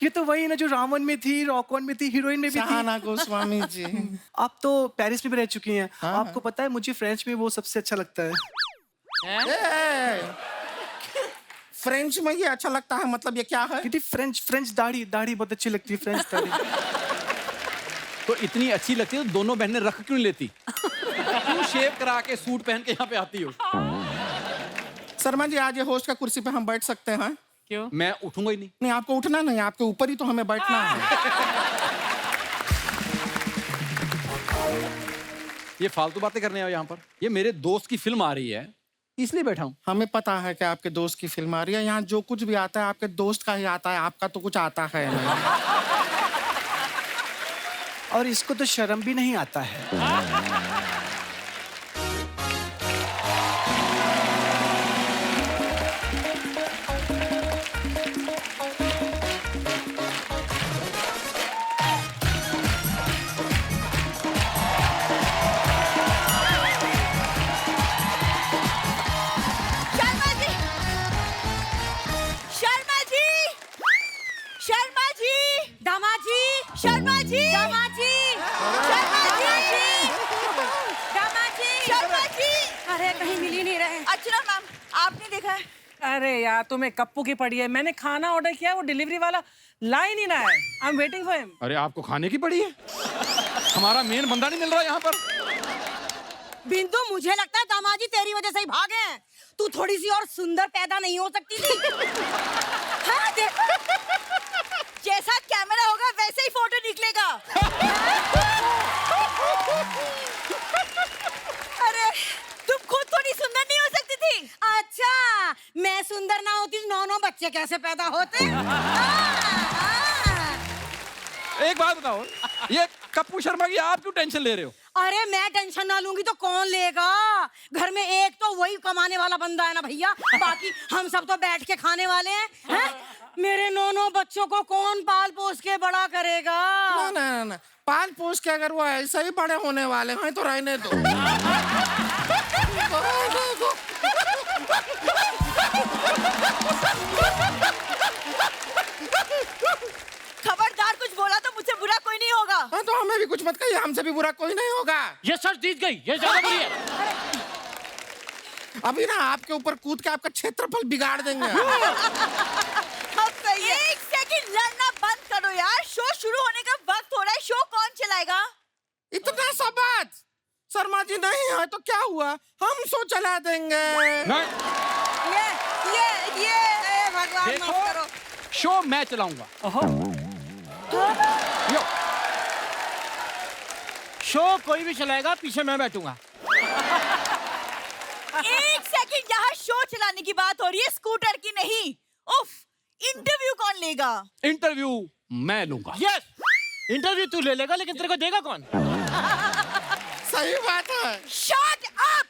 ये तो वही ना जो रावण में थी, रॉक वन में थी, हीरोइन में भी थी। सहाना गोस्वामी जी। आप तो पेरिस में भी रह चुकी हैं। हाँ। आपको पता है मुझे फ्रेंच में वो सबसे अच्छा लगता है। फ्रेंच में ये अच्छा लगता है, मतलब ये क्या है? क्योंकि फ्रेंच दाढ़ी बहुत अच्छी लगती है, फ्रेंच दाढ़ी। तो इतनी अच्छी लगती है तो दोनों बहनें रख क्यों नहीं लेती? क्यों शेव करा के सूट पहन के यहाँ पे आती हो? शर्मा जी, आज ये होस्ट का कुर्सी पे हम बैठ सकते हैं? क्यों? मैं उठूंगा ही नहीं। नहीं, आपको उठना नहीं, आपके ऊपर ही तो हमें बैठना है। ये फालतू बातें करने आओ यहाँ पर। ये मेरे दोस्त की फिल्म आ रही है, इसलिए बैठा हूँ। हमें पता है कि आपके दोस्त की फिल्म आ रही है। यहाँ जो कुछ भी आता है आपके दोस्त का ही आता है, आपका तो कुछ आता है नहीं। और इसको तो शर्म भी नहीं आता है। शर्मा जी, दामाद जी, शर्मा जी, दामाद जी, शर्मा जी। अरे कहीं मिल ही नहीं रहे। अर्चना मैम, आपने देखा है? अरे यार तुम्हें कप्पू की पड़ी है। मैंने खाना ऑर्डर किया, वो डिलीवरी वाला ला ही नहीं रहा है। I am waiting for him. अरे आपको खाने की पड़ी है? हमारा मेन बंदा नहीं मिल रहा यहाँ पर। बिंदु, मुझे लगता है दामाद जी तेरी वजह से ही भागे हैं। तू थोड़ी सी और सुंदर पैदा नहीं हो सकती थी? हाँ, देखो जैसा कैमरा होगा वैसे ही फोटो निकलेगा। अरे तुम खुद थोड़ी सुंदर नहीं हो सकती थी? अच्छा, मैं सुंदर ना होती तो 9 बच्चे कैसे पैदा होते? एक बात बताओ, ये कप्पू शर्मा की आप क्यों टेंशन ले रहे हो? अरे मैं टेंशन ना लूंगी तो कौन लेगा? घर में एक तो वही कमाने वाला बंदा है ना भैया, बाकी हम सब तो बैठ के खाने वाले हैं। मेरे 9 बच्चों को कौन पाल पोस के बड़ा करेगा? ना ना ना, पाल पोस के अगर वो ऐसे ही बड़े होने वाले हैं तो रहने दो। खबरदार, कुछ बोला तो मुझसे बुरा कोई नहीं होगा। हाँ, तो हमें भी कुछ मत कहिए, हमसे भी बुरा कोई नहीं होगा। ये सच जीत गई, ये ज्यादा बुरी है। अभी ना आपके ऊपर कूद के आपका क्षेत्रफल बिगाड़ देंगे। अब सही है। एक सेकंड लड़ना बंद करो यार, शो शुरू होने का वक्त हो रहा है। शो कौन चलाएगा? इतना सा बात? शर्मा जी नहीं है तो क्या हुआ, हम शो चला देंगे। ये भगवान माफ करो। शो मैं चलाऊंगा। यो। शो कोई भी चलाएगा, पीछे मैं बैठूंगा। एक सेकंड, यहाँ शो चलाने की बात हो रही है, स्कूटर की नहीं। उफ, इंटरव्यू कौन लेगा? इंटरव्यू मैं लूंगा। यस, इंटरव्यू तू ले लेगा, लेकिन तेरे को देगा कौन? सही बात है। Shut up!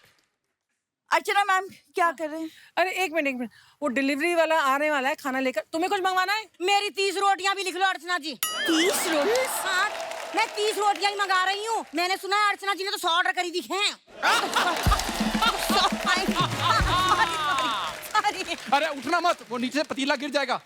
अर्चना मैम क्या कर रहे हैं? अरे एक मिनट, वो डिलीवरी वाला आने वाला है खाना लेकर। तुम्हें कुछ मंगवाना है? मेरी 30 रोटियां भी लिख लो अर्चना जी। 30 रोटी? हाँ, मैं 30 रोटियां ही मंगा रही हूँ। मैंने सुना है अर्चना जी ने तो 100 ऑर्डर करी थी। अरे उठना मत, वो नीचे से पतीला गिर जाएगा।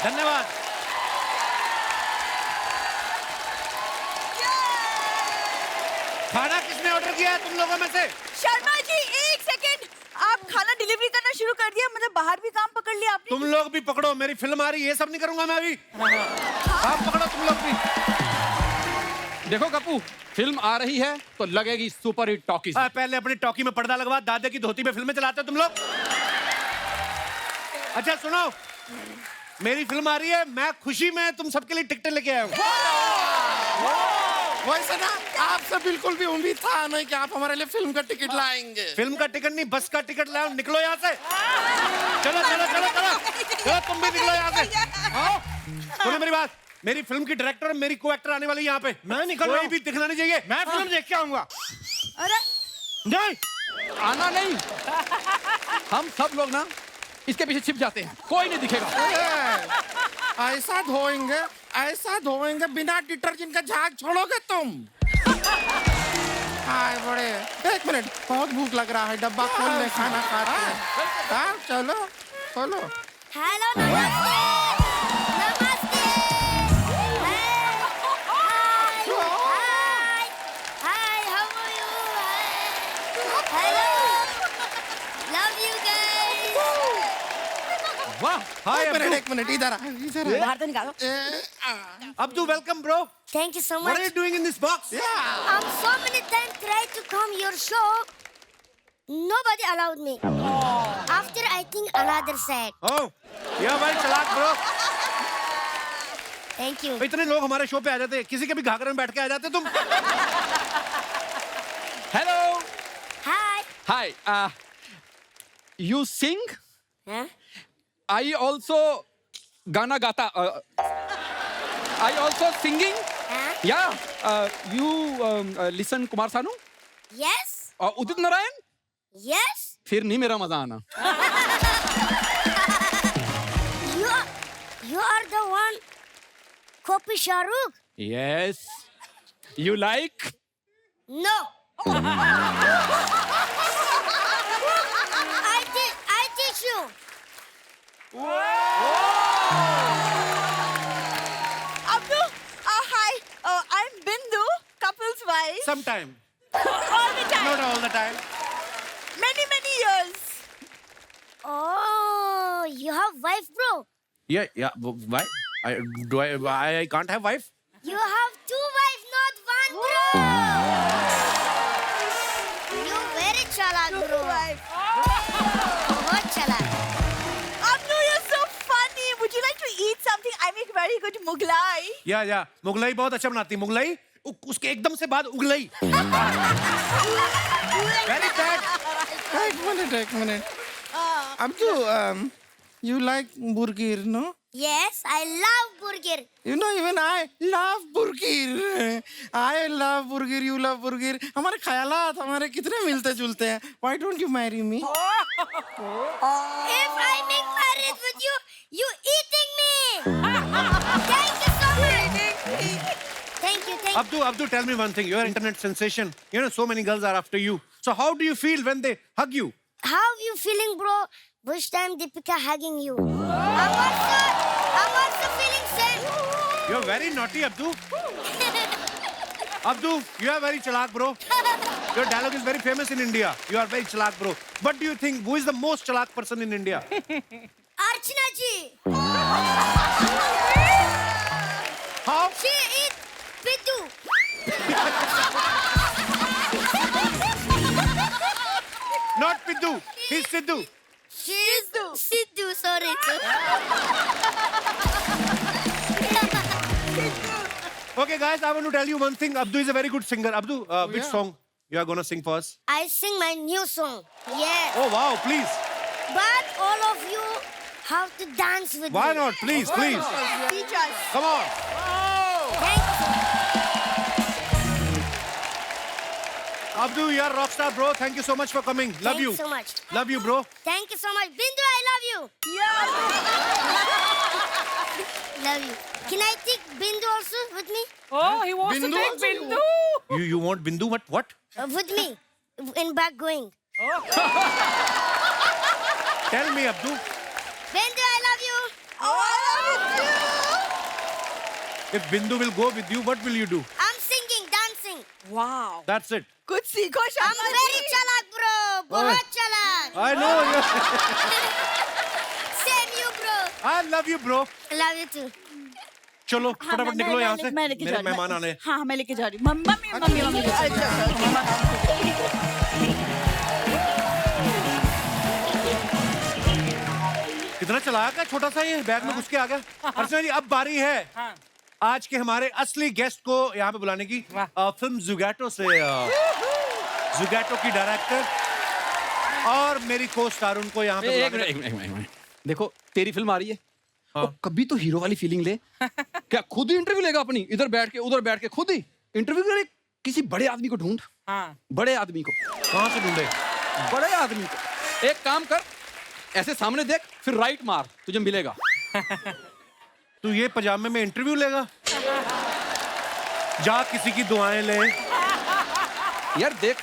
धन्यवाद। खाना किसने ऑर्डर किया है तुम लोगों में से? शर्मा जी एक सेकंड, आप खाना डिलीवरी करना शुरू कर दिया, मतलब बाहर भी काम पकड़ लिया आपने? तुम लोग भी पकड़ो, मेरी फिल्म आ रही है, ये सब नहीं करूंगा मैं अभी। काम पकड़ो तुम लोग भी। देखो कप्पू, फिल्म आ रही है तो लगेगी सुपर हिट टॉकीज। पहले अपनी टॉकी में पर्दा लगवा, दादे की धोती में फिल्में चलाते हो तुम लोग। अच्छा सुनो, मेरी फिल्म आ रही है, मैं खुशी में तुम सबके लिए टिकटें लेके आया हूँ। वैसे ना आपसे बिल्कुल भी उम्मीद था नहीं कि आप हमारे लिए फिल्म का टिकट लाएंगे। फिल्म का टिकट नहीं, बस का टिकट लाओ, निकलो यहाँ से। चलो चलो चलो चलो चलो, तुम भी निकलो यहाँ से। आओ, सुनो मेरी बात, मेरी फिल्म की डायरेक्टर और मेरी को एक्टर आने वाली यहाँ पे। मैं निकल रहा कोई हूँ। भी दिखना नहीं चाहिए। मैं फिल्म देख के आऊंगा। अरे नहीं, आना नहीं, हम सब लोग ना इसके पीछे छिप जाते हैं, कोई नहीं दिखेगा। ऐसा धोएंगे बिना डिटर्जेंट का झाग छोड़ोगे तुम। हाय बड़े, एक मिनट, बहुत भूख लग रहा है, डब्बा खोल ले, खाना खाते हैं। हाँ चलो खोलो। हेलो नमस्ते नमस्ते hi how are you hello love you guys वाह, हाय एक मिनट इधर आ, इधर आ। बाहर तो निकालो। Abdu, welcome, bro. Thank you so What are you much doing in this box? I'm so many times tried to come your show nobody allowed me after I think another said Oh, yeah, भाई चलाक bro. thank you इतने लोग हमारे show पे आ जाते, किसी के भी घाघरे में बैठ के आ जाते तुम। Hello, hi hi, you sing? huh? I also गाना गाता, आई ऑल्सो सिंगिंग, Huh? या you listen Kumar Sanu, yes Udit Narayan? yes फिर नहीं मेरा मजा आना। you are the one copy Shahrukh yes, you like? no I teach you Abdu, hi. I'm Bindu, couple's wife. Sometime, All the time. not all the time. Many years. oh you have wife bro Yeah. Why? I can't have wife. you have two wives not one bro you very chalak bro Wife. बहुत chalak Abdu, you're so funny. Would you like to eat something? I make very good Mughlai. या मुगलाई बहुत अच्छा बनाती है, मुगलाई उसके एकदम से बाद उगलाई। Very bad. एक minute Abdu, you like burger no? yes I love burger You know even I love burger. I love burger, you love burger. हमारे ख्यालात हमारे कितने मिलते जुलते हैं. Why don't you marry me? if I make marriage with you you eating me thank you so much thank you Abdu, tell me one thing. You're an internet sensation. You know, so many girls are after you. So how do you feel when they hug you? how you feeling bro which time Deepika hugging you I'm also feeling same You're very naughty, Abdu. Abdu, you are very chalak, bro. Your dialogue is very famous in India. You are very chalak, bro. What do you think? Who is the most chalak person in India? Archana ji How? she eat Pitu Not Piddu. He's Sidhu. she's Sidhu sorry Okay, guys, I want to tell you one thing. Abdu is a very good singer. Abdu, which yeah. song you are gonna sing for us? I sing my new song yes Oh, wow, please. but all of you have to dance with Why me not? Please, please. Teach us. Come on. thank you Abdu, you are a rock star, bro. Thank you so much for coming. Love Thank you. you so much. Love you, bro. Thank you so much. Bindu, I love you. Love you. Can I take Bindu also with me? Oh, he wants Bindu to take also? Bindu. You want Bindu? What? With me. In back going. Tell me, Abdu. Bindu, I love you. Oh, I love you too. If Bindu will go with you, what will you do? I'm singing, dancing. Wow. That's it. Good सीखो I'm Shama very ji. chalak, bro. बहुत chalak. I know. Same you, bro. I love you, bro. Love you too. चलो फटाफट निकलो यहाँ से. मैं लेके जा मेरे रही हूँ. मेहमान आने. हाँ मैं लेके जा रही हूँ. मम्मी. कितना चलाक है, छोटा सा ये बैग में घुस के आ गया. अर्चना जी, अब बारी है आज के हमारे असली गेस्ट को यहाँ पे बुलाने की. फिल्म जुगैटो से जुगैटो की डायरेक्टर और मेरी को स्टार उनको यहाँ पे एक बुलाने मिनट, एक मिनट. देखो, तेरी फिल्म आ रही है, तो कभी तो हीरो वाली फीलिंग ले. क्या खुद ही इंटरव्यू लेगा अपनी? इधर बैठ के उधर बैठ के खुद ही इंटरव्यू करे. किसी बड़े आदमी को ढूंढ. हाँ. बड़े आदमी को. कहाँ से ढूंढे? बड़े आदमी को। एक काम कर, ऐसे सामने देख, फिर राइट मार, तुझे मिलेगा। तू ये पजामे में इंटरव्यू लेगा? जा किसी की दुआएं ले। यार देख,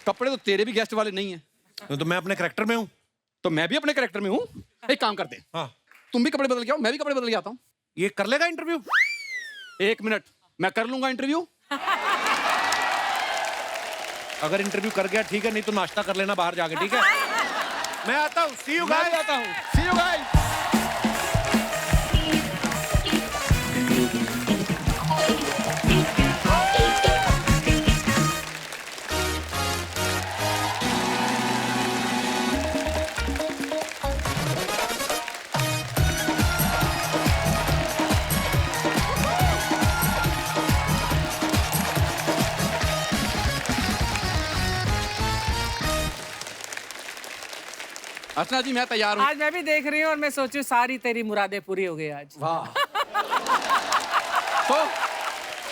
कपड़े तो तेरे भी गेस्ट वाले नहीं है। तो मैं अपने कैरेक्टर में हूँ। तो मैं भी अपने कैरेक्टर में हूँ। एक काम करते हैं, हाँ, तुम भी कपड़े बदल के आओ, मैं भी कपड़े बदल के आता हूँ। ये कर लेगा इंटरव्यू? 1 मिनट, मैं कर लूंगा इंटरव्यू। अगर इंटरव्यू कर गया ठीक है, नहीं तो नाश्ता कर लेना बाहर जाके, ठीक है? मैं आता हूँ, सी यू मैं भी गाइस। आता हूँ, सी यू गाइस। अर्चना जी मैं तैयार हूँ। आज मैं भी देख रही हूँ और मैं सोचूं सारी तेरी मुरादें पूरी हो गई आज। वाह। तो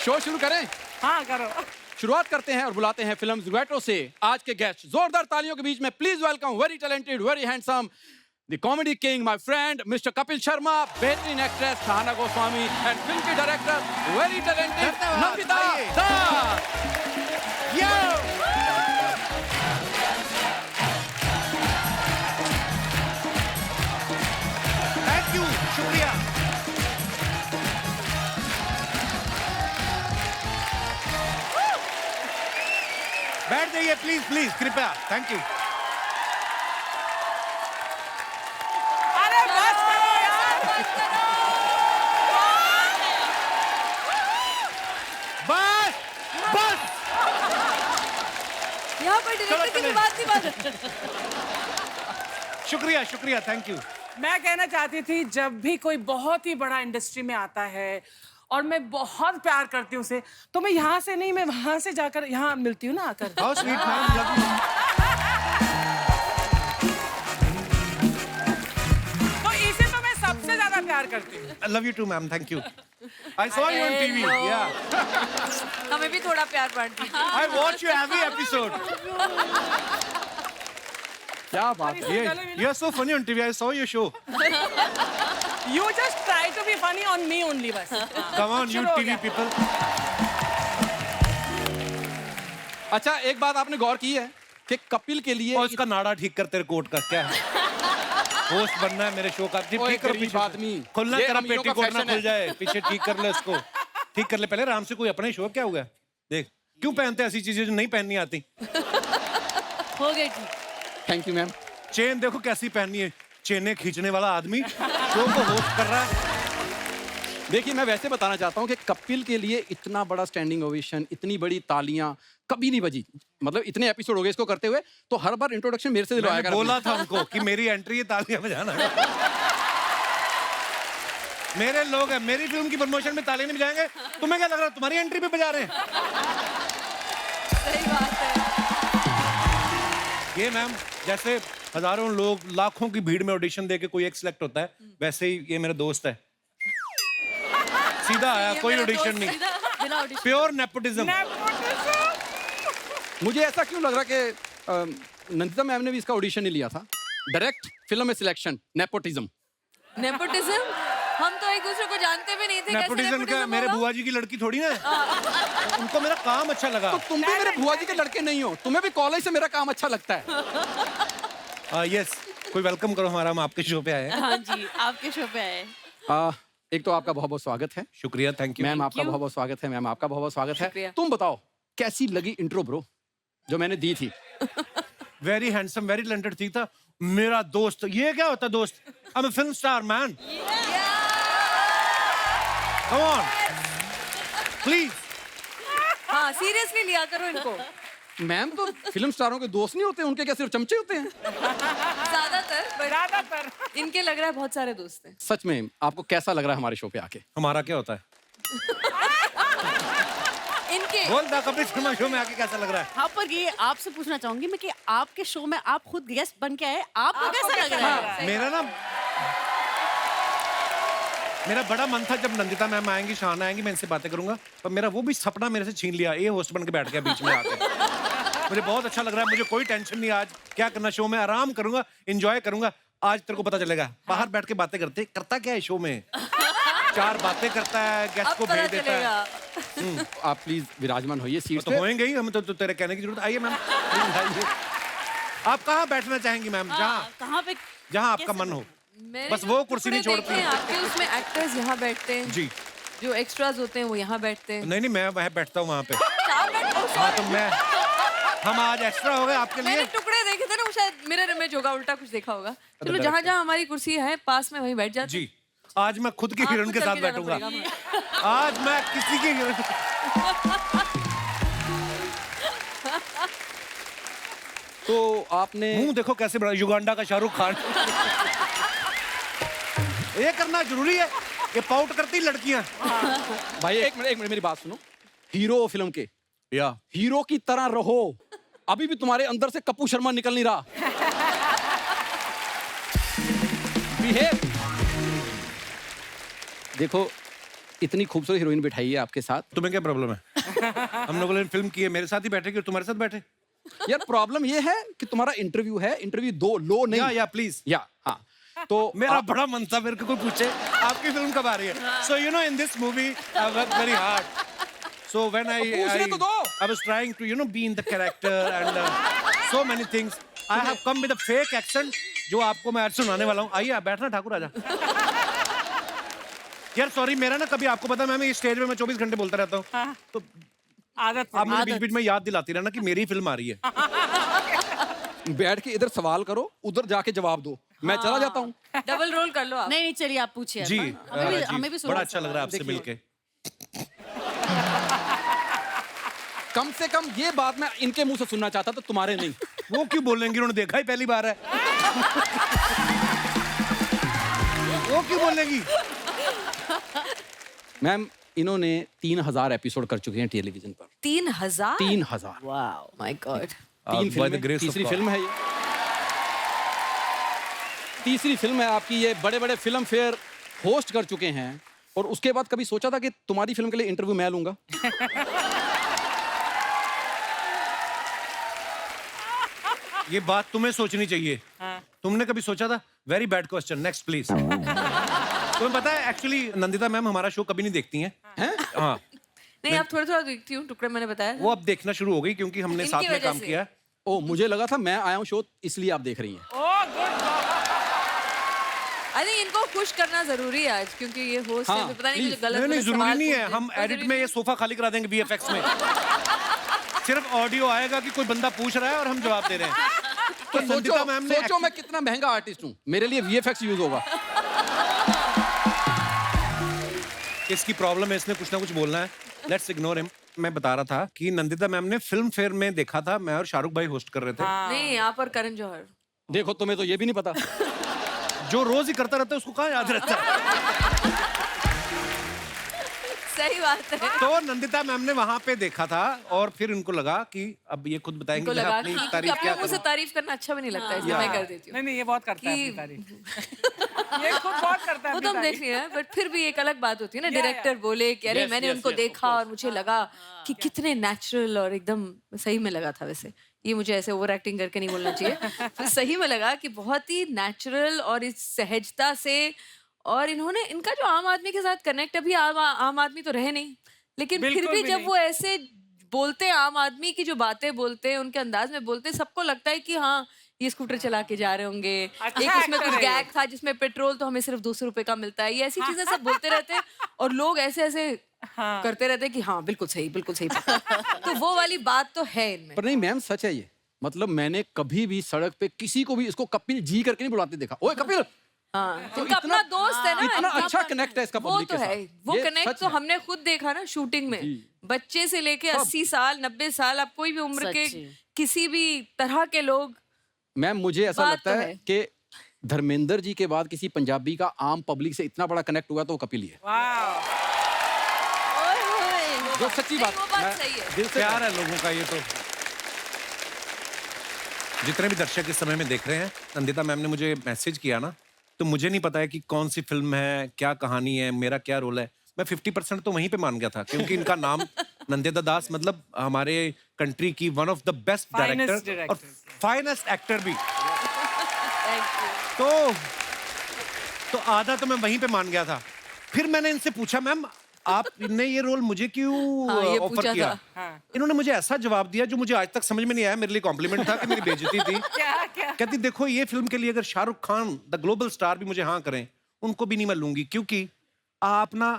शो शुरू करें? हाँ करो। शुरुआत करते हैं और बुलाते हैं फिल्म जुगैटो से आज के गेस्ट। जोरदार तालियों के बीच में please welcome very talented, very handsome, the comedy king my friend mister Kapil Sharma, बेहतरीन actress Shahana Goswami and film की director very talented Namita Das. Thank you, शुक्रिया। बैठ जाइए प्लीज प्लीज, कृपया, थैंक यू। अरे बस करो यार। बस बस। यहाँ पर डायरेक्टर की चलो। बात नहीं बात। शुक्रिया शुक्रिया, थैंक यू। मैं कहना चाहती थी जब भी कोई बहुत ही बड़ा इंडस्ट्री में आता है और मैं बहुत प्यार करती हूँ उसे, तो मैं यहाँ से नहीं, मैं वहां से जाकर यहाँ मिलती हूँ ना आकर। How sweet ma'am, love you. तो इसे तो मैं सबसे ज्यादा प्यार करती हूँ। I love you too, ma'am. Thank you. I saw you on TV. Yeah. हमें भी थोड़ा प्यार बांट दीजिए। I watch you every episode. क्या बात है। You are so funny on TV. I saw your show. You just try to be funny on me only बस। Come on, you शुरू हो TV गया। people. अच्छा एक बात आपने गौर की है कि कपिल के लिए और इसका नाड़ा ठीक कर, तेरे कोट का क्या है? होस्ट बनना है मेरे शो का। ठीक ओए, करो गरीब पीछे से। आदमी। खुलना ये तेरा अमीरों का पेटीकोट ना फैशन है। खुल जाए, पीछे ठीक कर ले इसको। ठीक कर ले पहले आराम से। कोई अपना ही शो, क्या हो गया? देख क्यों पहनते हैं ऐसी चीजें जो नहीं पहननी आती। हो गई ठीक। Thank you ma'am. चेन देखो कैसी पहननी है, चेनें खींचने वाला आदमी शो को होस्ट कर रहा है। देखिए मैं वैसे बताना चाहता हूँ कि कपिल के लिए इतना बड़ा स्टैंडिंग ओवेशन, इतनी बड़ी तालियां कभी नहीं बजी। मतलब इतने एपिसोड हो गए इसको करते हुए, तो हर बार इंट्रोडक्शन मेरे से दिलवाया मैंने कर। बोला था उनको कि मेरी एंट्री है, तालियां बजाना। मेरे लोग हैं, मेरी फिल्म की प्रमोशन में तालियां नहीं बजाएंगे। तुम्हें क्या लग रहा है तुम्हारी एंट्री पे बजा रहे हैं? सही बात है। ये मैम जैसे हजारों लोग लाखों की भीड़ में ऑडिशन देके कोई एक सिलेक्ट होता है, वैसे ही ये मेरा दोस्त है। सीधा आया, कोई ऑडिशन नहीं, बिना ऑडिशन। Pure nepotism. मुझे ऐसा क्यों लग रहा कि नंदिता मैम ने भी इसका ऑडिशन नहीं लिया था? डायरेक्ट फिल्म में सिलेक्शन, नेपोटिज्म। नेपोटिज्म? हम तो एक दूसरे को जानते भी नहीं थे। कैसे नेपोटिज्म क्या, मेरे होगा? बुआ जी की लड़की थोड़ी ना है। उनको मेरा काम अच्छा लगा। तो तुम भी मेरे बुआ जी के लड़के नहीं हो, तुम्हें भी कॉलेज से मेरा काम अच्छा लगता है। यस, कोई वेलकम करो हमारा, हम आपके शो पे आए हैं। हाँ जी, आपके शो पे आए। एक तो आपका बहुत बहुत स्वागत है शुक्रिया, थैंक यू मैम, आपका बहुत बहुत स्वागत है मैम, आपका बहुत बहुत स्वागत है। शुक्रिया। तुम बताओ कैसी लगी इंट्रो ब्रो जो मैंने दी थी? वेरी हैंडसम, वेरी टैलेंटेड ठीक था। मेरा दोस्त, ये क्या होता है दोस्त? I am a film star man. Come on please. हाँ सीरियसली लिया करो इनको। मैम तो फिल्म स्टारों के दोस्त नहीं होते, उनके क्या सिर्फ चमचे होते हैं? ज्यादातर इनके लग रहा है बहुत सारे दोस्त हैं। सच में आपको कैसा लग रहा है हमारे शो पे आके? हमारा क्या होता है? इनके बोल दा, कपिल शर्मा शो में आके कैसा लग रहा है? हाँ पर ये आपसे पूछना चाहूंगी मैं कि आपके शो में आप खुद गेस्ट बन के आए, आपको कैसा लग रहा है? मेरा बड़ा मन था जब नंदिता मैम आएंगी, शाहना आएंगी, मैं इनसे बातें करूंगा, पर मेरा वो भी सपना मेरे से छीन लिया। ये होस्ट बन के बैठ गया बीच में आके। मुझे बहुत अच्छा लग रहा है, मुझे कोई टेंशन नहीं आज क्या करना शो में, आराम करूंगा, एंजॉय करूंगा। आज तेरे को पता चलेगा बाहर बैठ के बातें करता क्या है शो में। 4 बातें करता है, गेस्ट को भेज देता है। आप प्लीज विराजमान होइए सीट तो पे। होएंगे ही, हम तो तेरे कहने की जरूरत। आइए मैम, प्लीज आइए। आप कहाँ बैठना चाहेंगी मैम? कहाँ पे जहाँ आपका मन हो, बस वो कुर्सी नहीं छोड़ती। आपके उसमें एक्टर्स यहाँ बैठते हैं जी जो एक्स्ट्राज होते हैं वो यहाँ बैठते हैं। नहीं, मैं वहाँ बैठता हूँ वहाँ पे। हाँ तो हम आज एक्स्ट्रा हो गए आपके मैंने लिए। टुकड़े देखे थे ना, वो शायद मिरर इमेज होगा, उल्टा कुछ देखा होगा। चलो जहाँ जहाँ हमारी कुर्सी है पास में वहीं बैठ जाते। जी आज मैं खुद की हिरण के साथ बैठूंगा। आज मैं किसी की हिरण। तो आपने मुंह देखो कैसे बड़ा, युगांडा का शाहरुख खान। ये करना जरूरी है, ये पाउट करती लड़कियां। भाई एक मिनट मेरी बात सुनो। हीरो फिल्म के या हीरो की तरह रहो। अभी भी तुम्हारे अंदर से कपूर शर्मा निकल नहीं रहा। Behave। देखो इतनी खूबसूरत हीरोइन बिठाई है आपके साथ। तुम्हें क्या प्रॉब्लम है? हम लोगों ने फिल्म की है, मेरे साथ ही बैठे कि तुम्हारे साथ बैठे? यार प्रॉब्लम ये है कि तुम्हारा इंटरव्यू है, इंटरव्यू दो लो नहीं। या प्लीज या हाँ तो मेरा बड़ा मन था, मेरे को कोई पूछे आपकी फिल्म कब आ रही है। So you know in this movie I work very hard. So when पूछने तो दो। I was trying to be in the character and so many things. I have come with a fake accent जो आपको मैं आज सुनाने वाला हूँ। आइए आप बैठना ठाकुर आजा। यार सॉरी, मेरा ना कभी आपको पता मैं स्टेज में 24 घंटे बोलता रहता हूँ, तो आदत आप मुझे बीच बीच में याद दिलाती रहना कि मेरी फिल्म आ रही है। बैठ के इधर सवाल करो, उधर जाके जवाब दो। मैं चला जाता हूँ। डबल रोल कर लो आप। नहीं चलिए आप पूछिए। जी हमें भी बड़ा अच्छा लग रहा है आपसे मिलके। कम से कम ये बात मैं इनके मुंह से सुनना चाहता था, तुम्हारे नहीं। वो क्यों बोलेंगे, उन्होंने देखा ही पहली बार है। वो क्यों बोलेंगी? मैम इन्होंने 3000 एपिसोड कर चुके हैं टेलीविजन पर। 3000? 3000। Wow my God. 3 फिल्में, तीसरी फिल्म है ये। तीसरी फिल्म है आपकी ये। बड़े बड़े फिल्म फेयर होस्ट कर चुके हैं और उसके बाद कभी सोचा था कि तुम्हारी फिल्म के लिए इंटरव्यू मैं लूंगा? ये बात तुम्हें सोचनी चाहिए। तुमने कभी सोचा था? Very bad question, next please. तुम्हें पता है एक्चुअली नंदिता मैम हमारा शो कभी नहीं देखती हैं। हाँ नहीं आप थोड़ा थोड़ा देखती हूँ, टुकड़े मैंने बताया। वो अब देखना शुरू हो गई क्योंकि हमने इनकी साथ में वजह काम से। किया। ओ मुझे लगा था मैं आया हूँ शो इसलिए आप देख रही हैं। आई थिंक इनको खुश करना जरूरी है आज, क्योंकि ये होस्ट हाँ, है, पता नहीं कुछ please। गलत नहीं गलत जरूरी सवाल नहीं है, पूछ दे। हम कोई एडिट जरूरी में ये नहीं। सोफा खाली करा देंगे VFX में। सिर्फ ऑडियो आएगा कि कोई बंदा पूछ रहा है और हम जवाब दे रहे हैं। तो नंदिता मैम ने सोचो मैं कितना महंगा आर्टिस्ट हूँ, मेरे लिए VFX यूज होगा। इसकी प्रॉब्लम है, इसने कुछ ना कुछ बोलना है। Let's ignore him. मैं बता रहा था कि नंदिता मैम ने फिल्म फेयर में देखा था, मैं और शाहरुख भाई होस्ट कर रहे थे। नहीं यहाँ पर करण जौहर। देखो तुम्हें तो ये भी नहीं पता। जो रोज ही करता रहता है उसको कहाँ याद रहता है। सही बात है। तो नंदिता मैम ने वहां पे देखा था और फिर उनको लगा कि अब ये खुद बताएंगे इनको मैं लगा अपनी कि तारीफ अपने क्या मुंह से करूं। तारीफ करना अच्छा भी नहीं लगता, इसलिए मैं कर देती हूँ। नहीं ये बहुत करता है कि- अपनी तारीफ। ये खुद बहुत करता है वो अपनी तो हम तारीफ। देख रहे हैं, बट फिर भी एक अलग बात होती है ना, या। डायरेक्टर बोले कि अरे Yes, मैंने yes, उनको yes, देखा और मुझे लगा कि कितने नेचुरल और एकदम सही में लगा था। वैसे ये मुझे ऐसे ओवर एक्टिंग करके नहीं बोलना चाहिए। फिर सही में लगा कि बहुत ही नेचुरल और इस सहजता से, और इन्होंने इनका जो आम आदमी के साथ कनेक्ट, अभी आम आदमी तो रहे नहीं, लेकिन फिर बिल्कुल भी भी जब नहीं। वो ऐसे बोलते हैं, आम आदमी की जो बातें बोलते हैं उनके अंदाज में बोलते हैं, सबको लगता है कि हाँ ये स्कूटर चला के जा रहे होंगे। अच्छा एक उसमें actor कुछ है ये। गैग था जिसमें पेट्रोल तो हमें सिर्फ 200 रुपए का मिलता है। ये ऐसी चीजें सब बोलते रहते हैं और लोग ऐसे ऐसे करते रहते हैं कि हाँ बिल्कुल सही बिल्कुल सही। तो वो वाली बात तो है इनमें। पर नहीं मैम सच है ये। मतलब मैंने कभी भी सड़क पे किसी को भी इसको कपिल जी करके नहीं बुलाते देखा। ओए कपिल। हाँ तो इनका अपना दोस्त है ना, इतना इनका अच्छा अपना- कनेक्ट है इसका वो पब्लिक तो के है, साथ। वो ये कनेक्ट सच तो है। हमने खुद देखा ना शूटिंग में। बच्चे से लेके 80 साल 90 साल, आप कोई भी उम्र के सच्ची। किसी भी तरह के लोग। मैम मुझे ऐसा बात लगता तो है है। कि धर्मेंद्र जी के बाद किसी पंजाबी का आम पब्लिक से इतना बड़ा कनेक्ट हुआ तो वो कपिल ही है। वाह जो सच्ची नहीं, बात वो बात मैं सही है। दिल से प्यार है लोगों का। ये तो जितने भी दर्शक इस समय में देख रहे हैं, नंदिता मैम ने मुझे मैसेज किया ना, तो मुझे नहीं पता है कि कौन सी फिल्म है, क्या कहानी है, मेरा क्या रोल है। मैं 50% तो वहीं पे मान गया था क्योंकि इनका नाम नंदिता दास मतलब हमारे कंट्री की one of the best Finest director और directors. फाइनेस्ट एक्टर भी। तो आधा तो मैं वहीं पे मान गया था। फिर मैंने इनसे पूछा, मैम आपने ये रोल मुझे क्यों हाँ, ये ऑफर पूछा किया? था। इन्होंने मुझे ऐसा जवाब दिया जो मुझे आज तक समझ में नहीं आया। मेरे लिए कॉम्प्लीमेंट था कि मेरी बेइज्जती थी। क्या कहती देखो ये फिल्म के लिए अगर Shahrukh Khan the global star भी मुझे हाँ करें, उनको भी नहीं मैं लूंगी, क्योंकि आप ना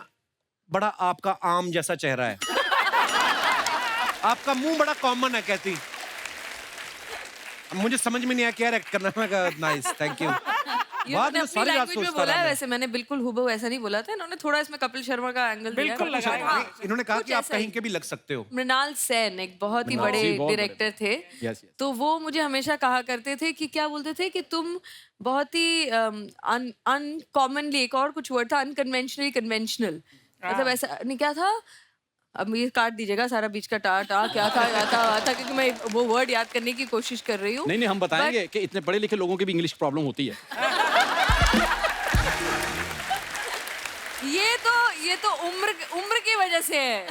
बड़ा आपका आम जैसा चेहरा है, आपका मुंह बड़ा कॉमन है। कहती मुझे समझ में नहीं आया क्या एक्ट करना। मैं कहा नाइस, थैंक यू। ये बाद मैंने में अपनी सारी रात लैंग्वेज में सोचता बोला रहा है। मैं। वैसे मैंने बिल्कुल हूबहू ऐसा नहीं बोला था। इन्होंने थोड़ा इसमें कपिल शर्मा का एंगल दिया है। बिल्कुल लगाया। हाँ, इन्होंने कहा कुछ कि आप ऐसा ही। कहीं के भी लग सकते हो। मृणाल सेन एक बहुत ही मृणाल बड़े जी, बहुत बड़े। डायरेक्टर थे। Yes, yes. तो वो मुझे हमेशा कहा करते थे कि क्या बोलते थे कि तुम बहुत ही अनकॉमनली, एक और कुछ वर्ड था, अनकन्वेंशनली कन्वेंशनल। मतलब ऐसा नहीं, क्या था, अब ये काट दीजिएगा सारा बीच का टा क्या था क्योंकि मैं वो वर्ड याद करने की कोशिश कर रही हूँ। नहीं हम बताएंगे कि इतने पढ़े लिखे लोगों की भी इंग्लिश प्रॉब्लम होती है। ये तो उम्र की वजह से है।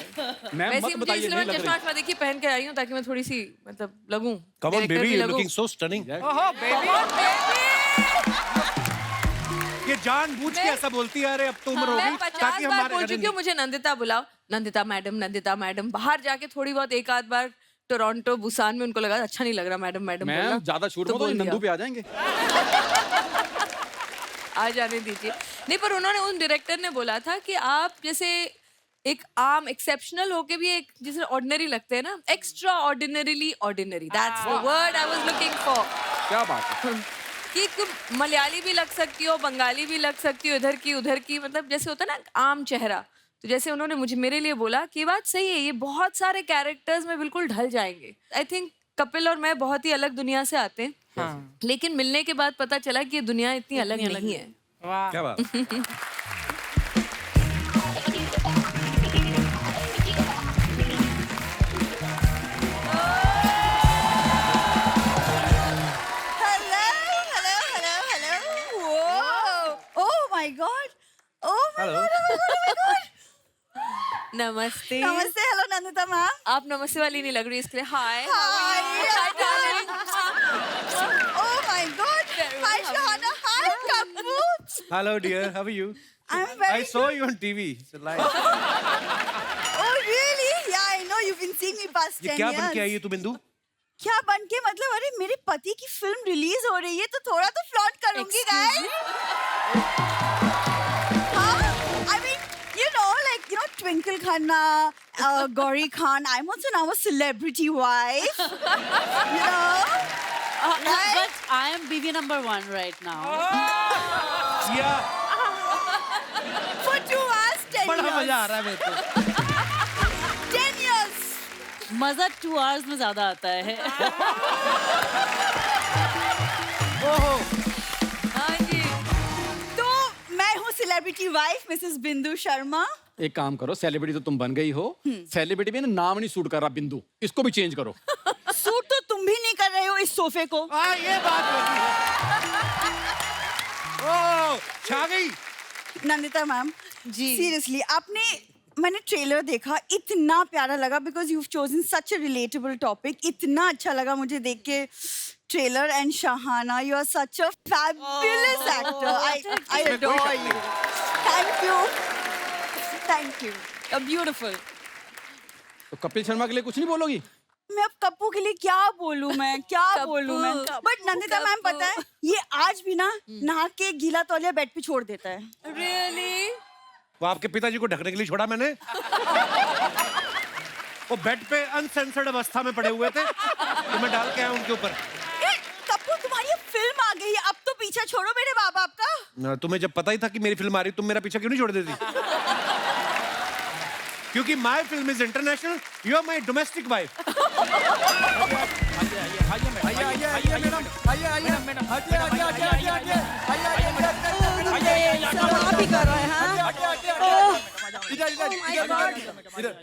मैम वैसे मत मुझे बताइए, इसलिए नहीं मैं लग चश्मा रही। वश्मा देखी पहन के आई हूँ ताकि मैं थोड़ी सी मतलब लगूं। Come on director baby, भी you're लगूं। looking so stunning. ओहो बेबी। ये जानबूझ के ऐसा बोलती है, अरे अब तो उम्र हो मैं गई 50 ताकि बार हमारे बोल चुकी हूँ मुझे नंदिता बुलाओ, नंदिता मैडम। बाहर जाके थोड़ी बहुत एक आध बार टोरंटो बुसान में उनको लगा अच्छा नहीं लग रहा मैडम बोलना। मैम ज्यादा शूट तो में तो बोल नंदू पे दिया। आ जाएंगे। आ जाने दीजिए। नहीं, पर उन्होंने, उन डायरेक्टर ने बोला था कि आप जैसे एक आम एक्सेप्शनल होके भी एक जैसे ऑर्डिनरी लगते हैं ना, extra ordinarily ordinary, that's the word I was looking for. क्या बात है। कि तुम मलयाली भी लग सकती हो, बंगाली भी लग सकती हो, इधर की उधर की, मतलब जैसे होता है ना आम चेहरा। तो जैसे उन्होंने मुझे मेरे लिए बोला कि बात सही है, ये बहुत सारे कैरेक्टर्स में बिल्कुल ढल जाएंगे। आई थिंक कपिल और मैं बहुत ही अलग दुनिया से आते हैं। हाँ। लेकिन मिलने के बाद पता चला कि ये दुनिया इतनी अलग नहीं है। वाह। क्या बात। hello. Whoa. Oh my God. Oh my Hello. God. नमस्ते। नमस्ते, हेलो नंदिता मैम। आप नमस्ते वाली नहीं लग रही, इसके लिए हाय। Hi, darling. Oh my God. Hi, Shahana. Hi, Kappu. Hello dear, how are you? I'm very I saw you on TV. It's a lie. Oh really? Yeah, I know. You've been seeing me past 10 ये क्या years. बन के आई है तू बिंदु? क्या बन के मतलब? अरे मेरे पति की फिल्म रिलीज हो रही है तो थोड़ा तो फ्लॉन्ट करूंगी गाइस। हाँ, I mean, you know, like, you know, Twinkle Khanna, Gauri Khan. I'm also now a celebrity wife. You know? Right? But I am BB number 1 right now. या For 2 hours, 10 बड़ा years. मजा आ रहा है मेरे को। 10 years. मजा 2 hours में ज्यादा आता है। ओहो हाँ जी। तो मैं हूँ सेलिब्रिटी वाइफ मिसेस बिंदु शर्मा। एक काम करो, सेलिब्रिटी तो तुम बन गई हो, सेलिब्रिटी में ना नाम नहीं सूट कर रहा बिंदु, इसको भी चेंज करो। सूट तो तुम भी नहीं कर रहे हो इस सोफे को। हाँ ये बात होती है। ओह छा गई। नंदिता मैम जी। सीरियसली आपने, मैंने ट्रेलर देखा, इतना प्यारा लगा because you chosen such a relatable topic. इतना अच्छा लगा मुझे देख के trailer. And Shahana, you are such a fabulous actor. I adore you. Thank you. Beautiful. तो कपिल शर्मा के लिए कुछ नहीं बोलोगी? मैं अब कप्पू के लिए क्या बोलूं मैं, क्या बोलूं मैं? बट नंदिता मैम पता है, ये आज भी ना नहा के गीला तौलिया बेड पे छोड़ देता है। रियली? वो आपके पिताजी को ढकने के लिए छोड़ा मैंने। वो बेड पे अनसेंसर्ड अवस्था में पड़े हुए थे तो मैं डाल के आया उनके ऊपर। कप्पू तुम्हारी फिल्म आ गई है, अब तो पीछा छोड़ो मेरे माँ बाप का। ना, तुम्हें जब पता ही था कि मेरी फिल्म आ रही, तुम मेरा पीछा क्यों नहीं छोड़ देती? क्योंकि my film is international, you are my domestic wife.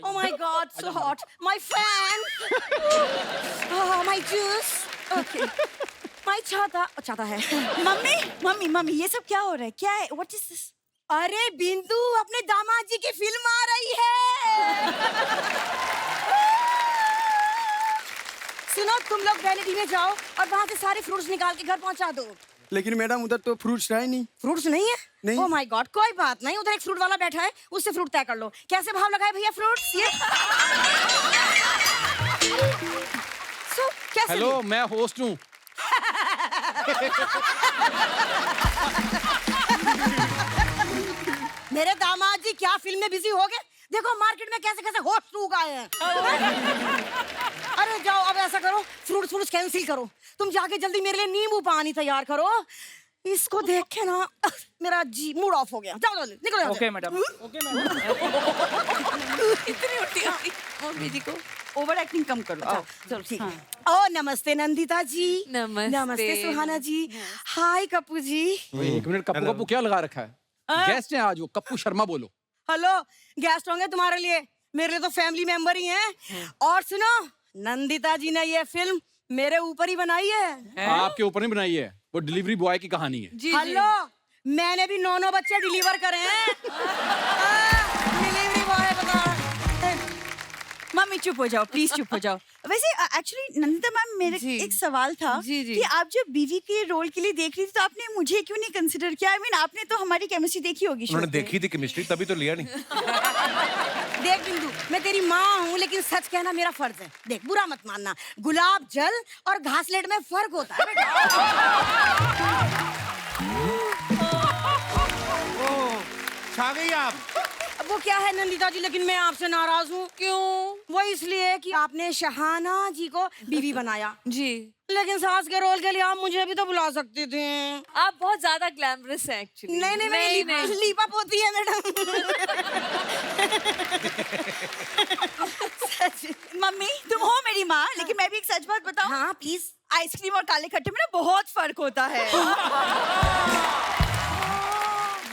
Oh my God, so hot. My fan. Oh, my juice. Okay. My छाता है. मम्मी ये सब क्या हो रहा है? क्या है? What is this? अरे बिंदु, अपने दामाद जी की फिल्म आ रही है। सुनो, तुम लोग वैनिटी में जाओ और वहाँ से सारे फ्रूट्स निकाल के घर पहुँचा दो। लेकिन मैडम उधर तो फ्रूट्स है नहीं। फ्रूट्स नहीं है? नहीं। ओह माय गॉड, कोई बात नहीं, उधर एक फ्रूट वाला बैठा है, उससे फ्रूट तय कर लो। कैसे भाव लगाए भैया फ्रूट्स ये? सो कैसे? हेलो, मैं होस्ट हूँ। मेरे दामाद जी क्या फिल्म में बिजी हो गए? देखो मार्केट में कैसे कैसे होस्ट लोग आए हैं। अरे जाओ, अब ऐसा करो, फ्रूट्स कैंसिल करो, तुम जाके जल्दी मेरे लिए नींबू पानी तैयार करो। इसको देख के ना मेरा जी मूड ऑफ हो गया। जाओ जल्दी निकलो यहाँ से। Okay madam, okay madam. इतनी उल्टी आ रही मम्मी जी को। ओवर एक्टिंग कम करो। आओ। चलो ठीक है। ओ नमस्ते नंदिता जी। नमस्ते। नमस्ते सुहाना जी। हाय कप्पू जी। एक मिनट, कप्पू कप्पू क्या लगा रखा है? गेस्ट हैं आज, वो कप्पू शर्मा बोलो। हेलो, गेस्ट होंगे तुम्हारे लिए, मेरे लिए तो फैमिली मेंबर ही हैं। और सुनो, नंदिता जी ने ये फिल्म मेरे ऊपर ही बनाई है। आपके ऊपर नहीं बनाई है, वो डिलीवरी बॉय की कहानी है। जी हेलो, मैंने भी 9 बच्चे डिलीवर करे हैं। डिलीवरी बॉय बता। मम्मी चुप हो जाओ, प्लीज चुप हो जाओ। वैसे एक्चुअली नंदिता मैम, मेरे जी। एक सवाल था जी, जी। कि आप जब बीवी के रोल के लिए देख रही थी तो आपने मुझे क्यों नहीं कंसिडर किया? I mean, आपने तो हमारी केमिस्ट्री देखी होगी show उन्होंने पे। देखी थी केमिस्ट्री, तभी तो लिया नहीं। देख बिंदु, मैं तेरी माँ हूँ, लेकिन सच कहना मेरा फर्ज है। देख, बुरा मत मानना, गुलाब जल और घासलेट में फर्क होता है बेटा। छा गई आप। वो क्या है नंदिता जी, लेकिन मैं आपसे नाराज हूँ। क्यों? वो इसलिए कि आपने शहाना जी को बीवी बनाया, जी, लेकिन सास के रोल के लिए आप मुझे भी तो बुला सकती थी। आप बहुत ज्यादा ग्लैमरस हैं एक्चुअली। नहीं, मैं लीपअप होती है मैडम। मम्मी तुम हो मेरी माँ, लेकिन मैं भी एक सच बात बताऊं? हाँ प्लीज। आइसक्रीम और काले खट्टे में ना बहुत फर्क होता है।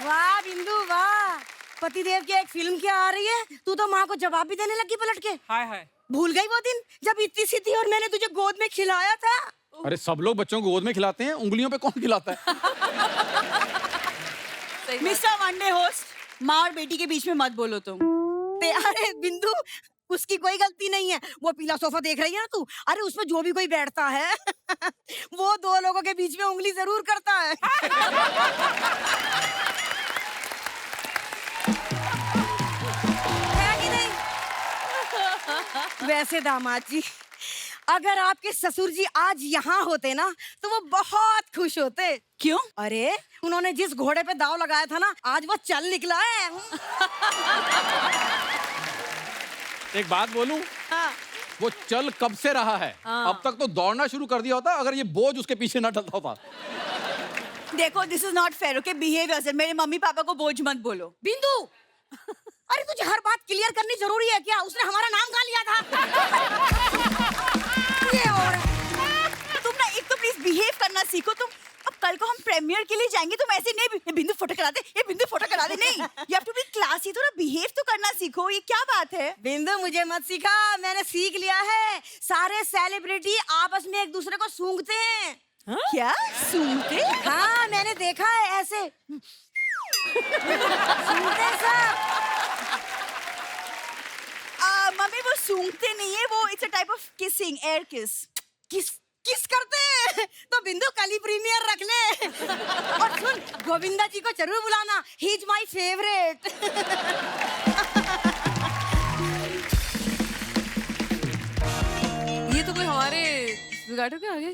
वाह बिंदु वाह, पतिदेव की एक फिल्म क्या आ रही है, तू तो माँ को जवाब भी देने लगी पलट के। हाय हाय। भूल गई वो दिन जब इतनी सी थी और मैंने तुझे गोद में खिलाया था? अरे सब लोग बच्चों को गोद में खिलाते हैं, उंगलियों पे कौन खिलाता है? मिस्टर वनडे होस्ट, माँ और बेटी के बीच में मत बोलो तुम। अरे बिंदु, उसकी कोई गलती नहीं है। वो पीला सोफा देख रही है ना तू, अरे उसमें जो भी कोई बैठता है वो 2 लोगों के बीच में उंगली जरूर करता है। है कि नहीं? वैसे दामाद जी, अगर आपके ससुर जी आज यहाँ होते ना तो वो बहुत खुश होते। क्यों? अरे उन्होंने जिस घोड़े पे दाव लगाया था ना, आज वो चल निकला है। एक बात बोलूं, हाँ। वो चल कब से रहा है? अब तक तो दौड़ना शुरू कर दिया होता अगर ये बोझ उसके पीछे ना डलता होता। देखो, this is not fair, okay? Behave yourself. मेरे मम्मी पापा को बोझ मत बोलो। बिंदु, अरे तुझे हर बात क्लियर करनी जरूरी है क्या? उसने हमारा नाम कहाँ लिया था? ये और तुम ना एक तो प्लीज बिहेव करना सीखो तुम। अब कल को हम प्रीमियर के लिए जाएंगे, तुम ऐसे नहीं ये बिंदु फोटो करा दे, ये बिंदु फोटो करा दे। नहीं, you have to be classy, थोड़ा बिहेव तो करना सीखो। ये क्या बात है? बिंदु, मुझे मत सिखा, मैंने सीख लिया है। सारे सेलिब्रिटी आपस में एक दूसरे को सूंघते हैं। क्या सूंघते? हाँ, मैंने देखा है ऐसे सूंघते सब। मम्मी वो सूंघते नहीं है, वो it's a type of kissing, air किस। किस करते हैं? तो बिंदु कल ही प्रीमियर रख ले। और सुन, गोविंदा जी को जरूर बुलाना, ही इज माय फेवरेट। ये तो कोई हमारे जुगाड़ू के आगे।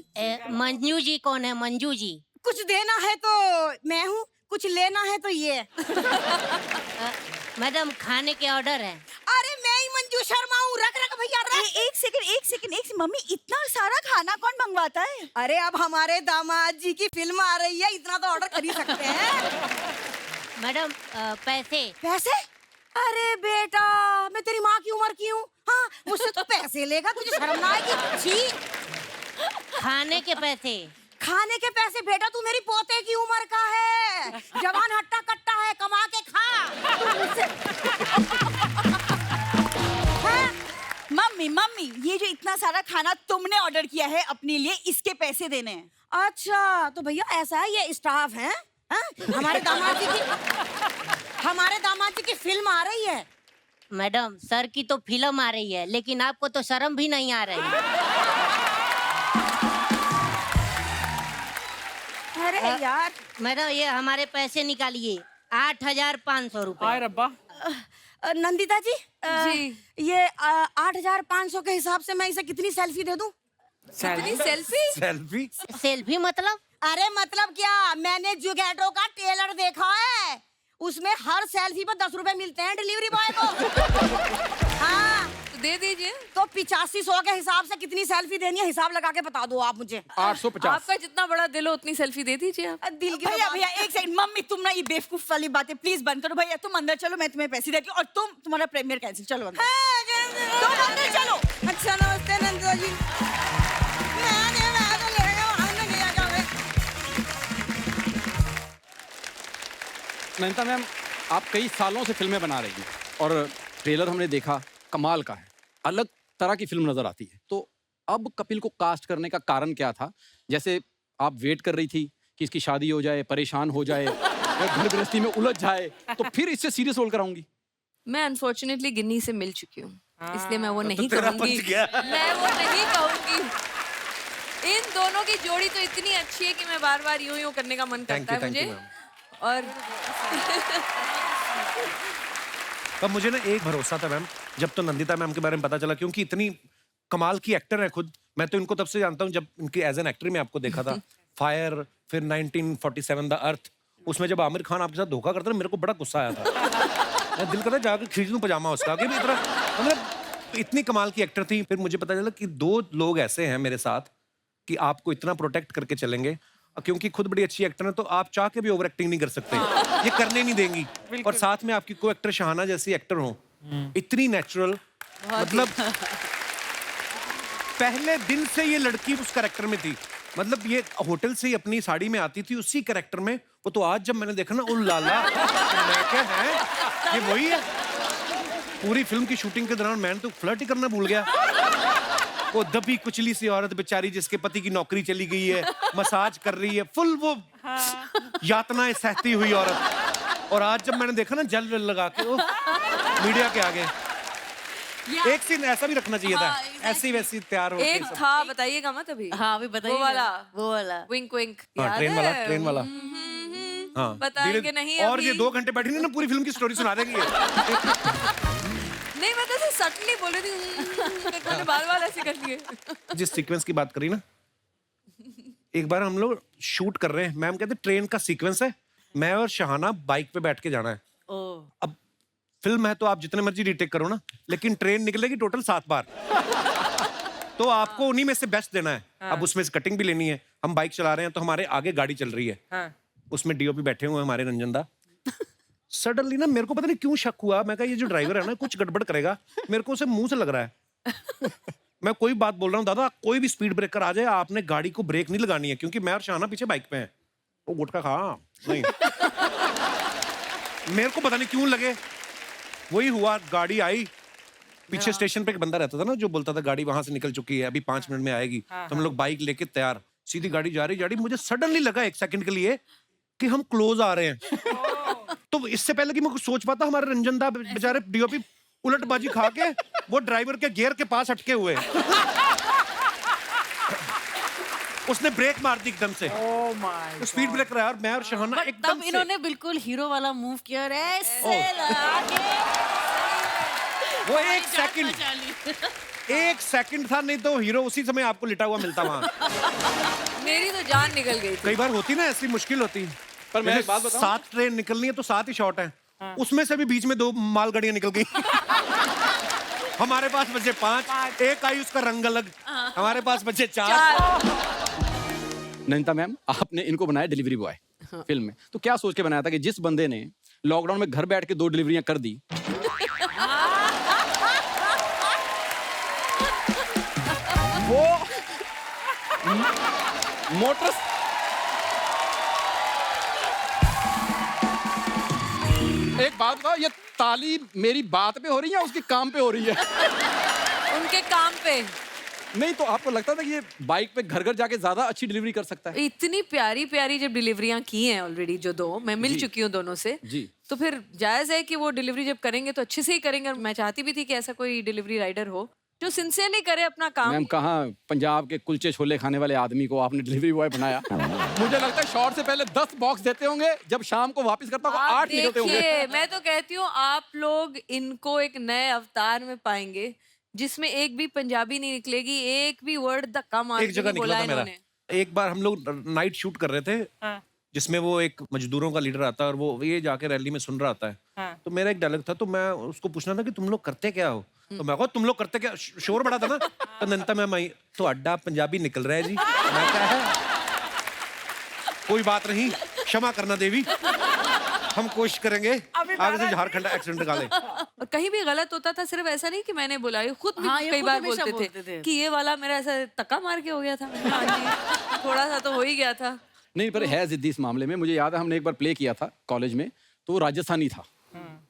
मंजू जी कौन है? मंजू जी? कुछ देना है तो मैं हूँ, कुछ लेना है तो ये। मैडम खाने के ऑर्डर है। अरे मैं ही मंजू शर्मा हूँ, रख भैया रख। एक सेकंड, मम्मी इतना सारा खाना कौन मंगवाता है? अरे अब हमारे दामाद जी की फिल्म आ रही है, इतना तो ऑर्डर कर ही सकते हैं। मैडम पैसे? पैसे? अरे बेटा, मैं तेरी माँ की उम्र की हूँ? हाँ, मुझसे तो पैसे लेगा, तुझे शर्म ना आएगी? छी। खाने के पैसे? खाने के पैसे? बेटा तू मेरी पोते की उम्र का है, जवान हट्टा कट्टा है, कमा के खा। तू मुझसे मम्मी ये जो इतना सारा खाना तुमने ऑर्डर किया है अपने लिए, इसके पैसे देने हैं। अच्छा तो भैया ऐसा है, ये स्टाफ है? हमारे दामाद जी की फिल्म आ रही है। मैडम सर की तो फिल्म आ रही है, लेकिन आपको तो शर्म भी नहीं आ रही है। अरे यार मैडम ये हमारे पैसे निकालिए 8,500 रुपए। हाय रब्बा। नंदिता जी, जी। ये 8,500 के हिसाब से मैं इसे कितनी सेल्फी दे दूं? कितनी सेल्फी? सेल्फी? सेल्फी मतलब? अरे मतलब क्या, मैंने जुगैटो का टेलर देखा है, उसमें हर सेल्फी पर 10 रुपए मिलते हैं डिलीवरी बॉय को। हाँ तो दे दीजिए। तो 8500 के हिसाब से कितनी सेल्फी देनी है, हिसाब लगा के बता दो आप मुझे। 850। आपका जितना बड़ा दिल हो उतनी सेल्फी दे दीजिए आप। दिल की भैया भैया एक सेकंड, मम्मी तुम ना ये बेवकूफ वाली बातें प्लीज बंद करो। भैया तुम अंदर चलो, मैं तुम्हें पैसे देती हूँ, और तुम्हारा प्रीमियर कैंसिल। चलो अंदर, तुम अंदर चलो। अच्छा नमस्ते नंदिता जी। नैनीता मैम, आप कई सालों से फिल्में बना रही हैं और ट्रेलर हमने देखा, कमाल का है, अलग तरह की फिल्म नजर आती है। तो अब कपिल को कास्ट करने का कारण क्या था? जैसे आप वेट कर रही थी कि इसकी शादी हो जाए, परेशान हो जाए या घर गृहस्थी में उलझ जाए, तो फिर इससे सीरियस रोल कराऊंगी। मैं अनफॉर्चुनेटली गिन्नी से मिल चुकी हूँ, इसलिए मैं वो नहीं तेरा कहूंगी। बच गया। मैं वो नहीं कहूंगी। इन दोनों की जोड़ी तो इतनी अच्छी है कि मैं बार बार यूं यूं करने का मन करता है thank you, मुझे। ma'am. और पर मुझे ना एक भरोसा था मैम, जब तो नंदिता मैम के बारे में पता चला, क्योंकि इतनी कमाल की एक्टर है खुद। मैं तो इनको तब से जानता हूँ जब इनकी एज एन एक्टर में आपको देखा था। फायर, फिर 1947 द अर्थ, उसमें जब आमिर खान आपके साथ धोखा करता था, मेरे को बड़ा गुस्सा आया था। मैं दिल करता जाकर खींच लूं पजामा उसका, कि भी इतना मतलब इतनी कमाल की एक्टर थी। फिर मुझे पता चला कि 2 लोग ऐसे हैं मेरे साथ कि आपको इतना प्रोटेक्ट करके चलेंगे, क्योंकि खुद बड़ी अच्छी एक्टर है, तो आप चाह के भी ओवर एक्टिंग नहीं कर सकते, ये करने नहीं देंगी। और साथ में आपकी को एक्टर शहाना जैसी एक्टर हो, इतनी नेचुरल, मतलब पहले दिन से ये लड़की उस कैरेक्टर में थी। मतलब ये होटल से ही अपनी साड़ी में आती थी उसी कैरेक्टर में। वो तो आज जब मैंने देखा ना, उल लाला, मैं क्या है, ये वही है। पूरी फिल्म की शूटिंग के दौरान मैंने तो फ्लर्ट ही करना भूल गया। वो दबी कुचली सी औरत बेचारी, जिसके पति की नौकरी चली गई है, मसाज कर रही है, फुल वो यातनाएं सहती हुई औरत। और आज जब मैंने देखा ना जल लगा के वो मीडिया के आगे, एक सीन ऐसा भी रखना चाहिए था, ऐसी वैसी तैयार होके एक सब। था, बताइएगा मत अभी। हाँ अभी बताइए। वो वाला विंक विंक। हाँ, ट्रेन वाला, ट्रेन वाला। हाँ, बताएंगे धीरे- नहीं और अभी। ये 2 घंटे बैठी ना पूरी फिल्म की स्टोरी सुना देगी ये। नहीं, मैं तो ऐसे सटली बोल रही थी, मैंने बार-बार ऐसे कर लिए। जिस सीक्वेंस की बात करी ना, एक बार हम लोग शूट कर रहे हैं, मैम कहते ट्रेन का सीक्वेंस है, मैं और शहाना बाइक पे बैठ के जाना है। अब फिल्म है तो आप जितने मर्जी रीटेक करो ना, लेकिन ट्रेन निकलेगी टोटल 7 बार। तो आपको उन्हीं में से बेस्ट देना है। अब उसमें से कटिंग भी लेनी है। हम बाइक चला रहे हैं तो हमारे आगे गाड़ी चल रही है, उसमें डीओपी बैठे हुए हैं हमारे रंजन दा। सडनली ना मेरे को पता नहीं क्यों शक हुआ, मैं कहा ये जो ड्राइवर है ना कुछ गड़बड़ करेगा, मेरे को उसे मुंह से लग रहा है। मैं कोई बात बोल रहा हूँ, दादा कोई भी स्पीड ब्रेकर आ जाए, आपने गाड़ी को ब्रेक नहीं लगानी है, क्योंकि मैं और शाना पीछे बाइक पे हैं। वो गुटखा खा नहीं। मेरे को पता नहीं क्यों लगे, वही हुआ। गाड़ी आई, पीछे स्टेशन पे एक बंदा रहता था ना जो बोलता था गाड़ी वहां से निकल चुकी है, अभी 5 मिनट में आएगी। तो हम लोग बाइक लेके तैयार, सीधी गाड़ी जा रही। मुझे सडनली लगा 1 सेकंड के लिए कि हम क्लोज आ रहे हैं। तो इससे पहले कि मैं कुछ सोच पाता, हमारे रंजन दा बेचारे डीओपी उलटबाजी खा के वो ड्राइवर के गियर के पास अटके हुए। उसने ब्रेक मार दी एकदम से। तो स्पीड ब्रेकर है और मैं और शहाना एकदम तब से। इन्होंने बिल्कुल हीरो वाला मूव किया और ऐसे लगा के वो 1 सेकंड था, नहीं तो हीरो उसी समय आपको लिटा हुआ मिलता वहां। मेरी तो जान निकल गई थी। कई बार होती ना ऐसी मुश्किल होती। पर मैं एक बात बताऊं? 7 ट्रेन निकलनी है तो 7 ही शॉट है। उसमें से भी बीच में 2 मालगाड़ियां निकल गई। हमारे पास बचे 5, एक आई उसका रंग अलग, हमारे पास बचे 4। नैनीता मैम, आपने इनको बनाया डिलीवरी बॉय फिल्म में, तो क्या सोच के बनाया था कि जिस बंदे ने लॉकडाउन में घर बैठ के 2 डिलीवरियां कर दी, वो मोटर एक बात बताओ, ये ताली मेरी बात पे हो रही है या उसके काम पे हो रही है? उनके काम पे। नहीं तो आपको लगता था कि ये बाइक पे घर घर जाके ज्यादा अच्छी डिलीवरी कर सकता है? इतनी प्यारी प्यारी जब डिलीवरियां की हैं ऑलरेडी, जो 2 मैं मिल जी। चुकी हूँ दोनों से, जी। तो फिर जायज है कि वो डिलीवरी जब करेंगे तो अच्छे से ही करेंगे। और मैं चाहती भी थी कि ऐसा कोई डिलीवरी राइडर हो। जो सिंसियरली करे अपना काम। मैम कहाँ पंजाब के कुलचे छोले खाने वाले आदमी को आपने डिलीवरी बॉय बनाया। मुझे लगता है शॉर्ट से पहले 10 बॉक्स देते होंगे, जब शाम को वापस करता होगा 8 निकलते होंगे। देखिए, मैं तो कहती हूँ आप लोग इनको एक नए अवतार में पाएंगे जिसमें एक भी पंजाबी नहीं निकलेगी, एक भी वर्ड धक्का मार एक के जगह नहीं निकला बोला था मेरा। इन्होंने। एक बार हम लोग नाइट शूट कर रहे थे, जिसमें वो एक मजदूरों का लीडर आता है और वो ये जाके रैली में सुन रहा आता है। तो मेरा एक डायलॉग था, तो मैं उसको पूछना था कि तुम लोग करते क्या हो। तो मैं कहा तुम लोग करते क्या, शोर बड़ा था ना। तो नंता मैम आई, तो अड्डा पंजाबी निकल रहा है जी। मैं क्या है, कोई बात नहीं, क्षमा करना देवी, हम कोशिश करेंगे आगे से झारखंड एक्सेंट निकाले। और कहीं भी गलत होता था, सिर्फ ऐसा नहीं कि मैंने बोला, ये खुद भी हाँ, ये कई खुद बार हमेशा बोलते थे कि ये वाला मेरा ऐसा तक्का मार के हो गया था। हाँ जी, थोड़ा सा तो हो ही गया था। नहीं पर है जिद्दी इस मामले में। मुझे याद है हमने एक बार प्ले किया था कॉलेज में, तो वो राजस्थानी था,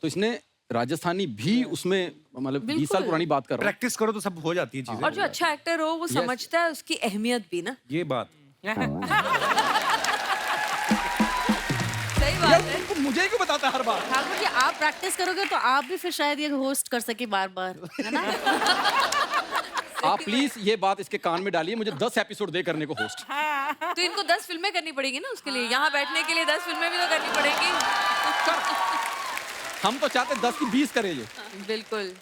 तो इसने राजस्थानी भी उसमें, मतलब 20 साल पुरानी बात कर रहा हूँ। प्रैक्टिस करो तो सब हो जाती है चीजें। और जो अच्छा एक्टर हो वो समझता है उसकी अहमियत भी ना। ये बात सही बात है। तुमको मुझे क्यों बताता है हर बार? ठाकुर जी, आप प्रैक्टिस करोगे तो आप भी फिर शायद ये होस्ट कर सके बार बार, है ना? आप प्लीज ये बात इसके कान में डालिए, मुझे 10 एपिसोड दे करने को होस्ट। तो इनको 10 फिल्में करनी पड़ेगी ना उसके लिए, यहाँ बैठने के लिए 10 फिल्में भी तो करनी पड़ेगी। हम तो चाहते 10 की 20 करें ये। बिल्कुल।